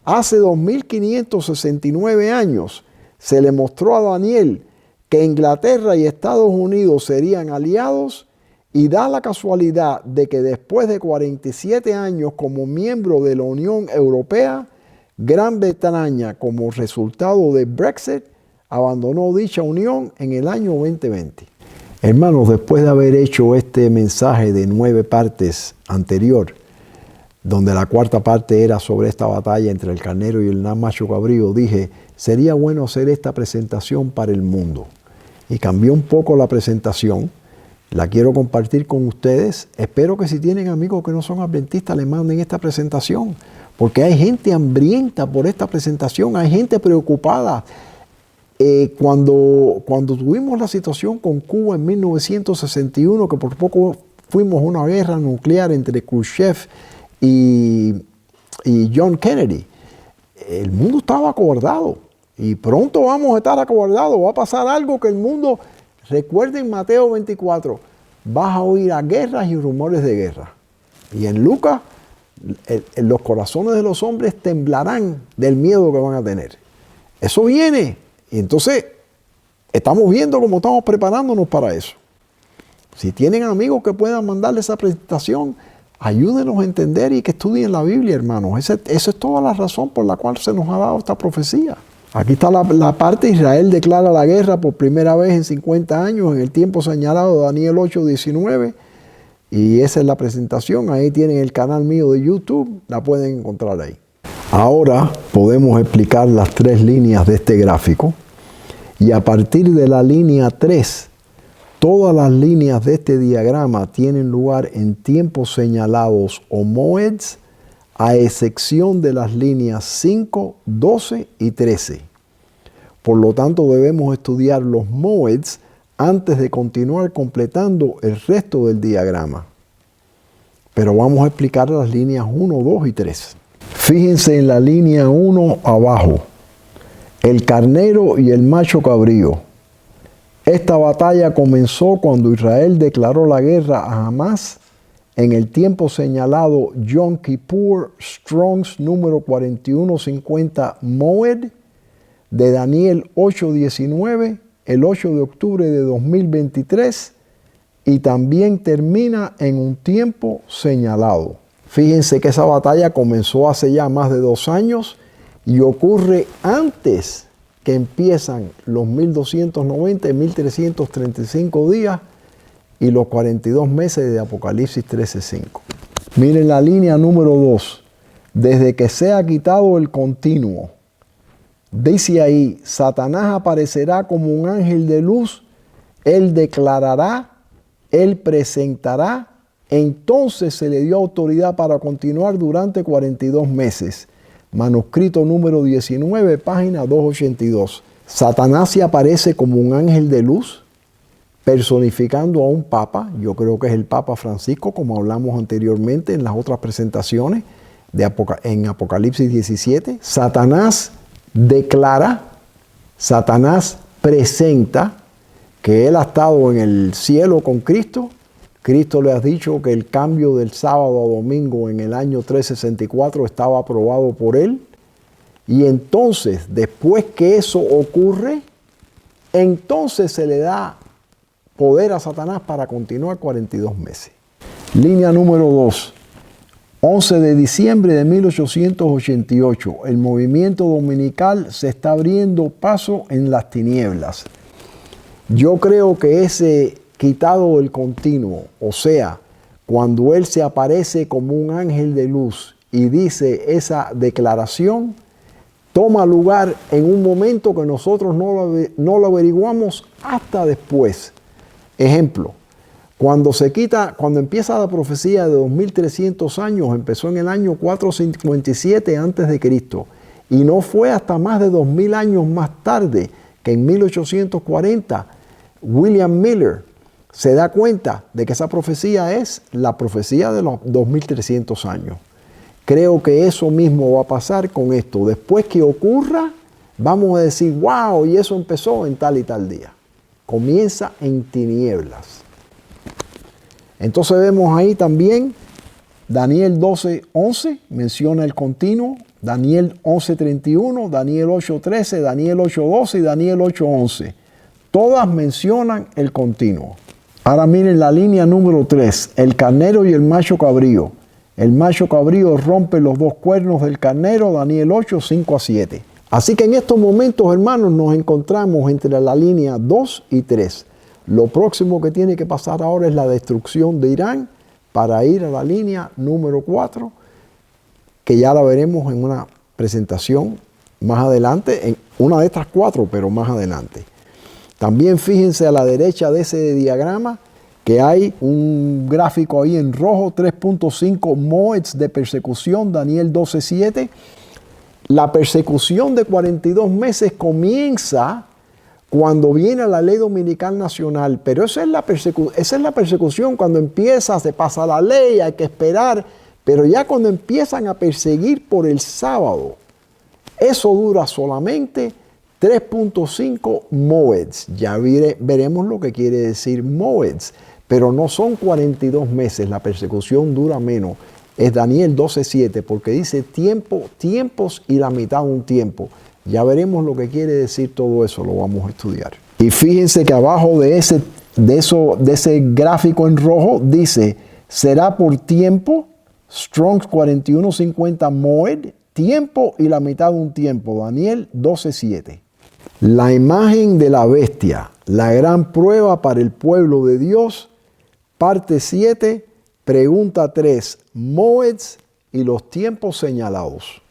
Hace 2569 años se le mostró a Daniel que Inglaterra y Estados Unidos serían aliados, y da la casualidad de que después de 47 años como miembro de la Unión Europea, Gran Bretaña, como resultado de Brexit, abandonó dicha unión en el año 2020. Hermanos, después de haber hecho este mensaje de 9 partes anterior, donde la cuarta parte era sobre esta batalla entre el carnero y el macho cabrío, dije, sería bueno hacer esta presentación para el mundo. Y cambié un poco la presentación. La quiero compartir con ustedes. Espero que si tienen amigos que no son adventistas, les manden esta presentación. Porque hay gente hambrienta por esta presentación. Hay gente preocupada. Cuando tuvimos la situación con Cuba en 1961, que por poco fuimos a una guerra nuclear entre Khrushchev y John Kennedy, el mundo estaba acobardado. Y pronto vamos a estar acobardados. Va a pasar algo que el mundo... Recuerden Mateo 24, vas a oír a guerras y rumores de guerra. Y en Lucas, los corazones de los hombres temblarán del miedo que van a tener. Eso viene. Y entonces, estamos viendo cómo estamos preparándonos para eso. Si tienen amigos que puedan mandarle esa presentación, ayúdenos a entender y que estudien la Biblia, hermanos. Esa es toda la razón por la cual se nos ha dado esta profecía. Aquí está la parte, Israel declara la guerra por primera vez en 50 años, en el tiempo señalado de Daniel 8:19. Y esa es la presentación. Ahí tienen el canal mío de YouTube, la pueden encontrar ahí. Ahora podemos explicar las 3 líneas de este gráfico. Y a partir de la línea 3, todas las líneas de este diagrama tienen lugar en tiempos señalados o moeds, a excepción de las líneas 5, 12 y 13. Por lo tanto, debemos estudiar los moeds antes de continuar completando el resto del diagrama. Pero vamos a explicar las líneas 1, 2 y 3. Fíjense en la línea 1 abajo. El carnero y el macho cabrío. Esta batalla comenzó cuando Israel declaró la guerra a Hamás en el tiempo señalado Yom Kippur, Strong's número 4150 Moed, de Daniel 8:19, el 8 de octubre de 2023, y también termina en un tiempo señalado. Fíjense que esa batalla comenzó hace ya más de 2 años y ocurre antes que empiezan los 1290 y 1335 días y los 42 meses de Apocalipsis 13:5. Miren la línea número 2. Desde que sea quitado el continuo. Dice ahí, Satanás aparecerá como un ángel de luz. Él declarará, él presentará. Entonces se le dio autoridad para continuar durante 42 meses. Manuscrito número 19, página 282. Satanás se aparece como un ángel de luz, personificando a un papa. Yo creo que es el Papa Francisco, como hablamos anteriormente en las otras presentaciones en Apocalipsis 17. Satanás declara, Satanás presenta que él ha estado en el cielo con Cristo. Cristo le ha dicho que el cambio del sábado a domingo en el año 364 estaba aprobado por él. Y entonces, después que eso ocurre, entonces se le da poder a Satanás para continuar 42 meses. Línea número 2. 11 de diciembre de 1888. El movimiento dominical se está abriendo paso en las tinieblas. Yo creo que ese quitado el continuo, o sea, cuando él se aparece como un ángel de luz y dice esa declaración, toma lugar en un momento que nosotros no lo averiguamos hasta después. Ejemplo, cuando empieza la profecía de 2300 años, empezó en el año 457 a.C. y no fue hasta más de 2000 años más tarde que en 1840 William Miller se da cuenta de que esa profecía es la profecía de los 2300 años. Creo que eso mismo va a pasar con esto. Después que ocurra, vamos a decir, wow, y eso empezó en tal y tal día. Comienza en tinieblas. Entonces vemos ahí también Daniel 12:11, menciona el continuo. Daniel 11:31, Daniel 8:13, Daniel 8:12 y Daniel 8:11. Todas mencionan el continuo. Ahora miren la línea número 3, el carnero y el macho cabrío. El macho cabrío rompe los dos cuernos del carnero, Daniel 8, 5-7. Así que en estos momentos, hermanos, nos encontramos entre la línea 2 y 3. Lo próximo que tiene que pasar ahora es la destrucción de Irán para ir a la línea número 4, que ya la veremos en una presentación más adelante, en una de estas 4, pero más adelante. También fíjense a la derecha de ese diagrama que hay un gráfico ahí en rojo, 3.5 moeds de persecución, Daniel 12:7. La persecución de 42 meses comienza cuando viene la ley dominical nacional, pero esa es la persecución cuando empieza, se pasa la ley, hay que esperar, pero ya cuando empiezan a perseguir por el sábado, eso dura solamente 3.5 moeds. Ya veremos lo que quiere decir moeds, pero no son 42 meses, la persecución dura menos. Es Daniel 12:7 porque dice tiempos y la mitad de un tiempo. Ya veremos lo que quiere decir todo eso, lo vamos a estudiar. Y fíjense que abajo de ese gráfico en rojo dice, será por tiempo, Strong's 4150 moed, tiempo y la mitad de un tiempo, Daniel 12:7. La imagen de la bestia, la gran prueba para el pueblo de Dios, parte 7, pregunta 3, moeds y los tiempos señalados.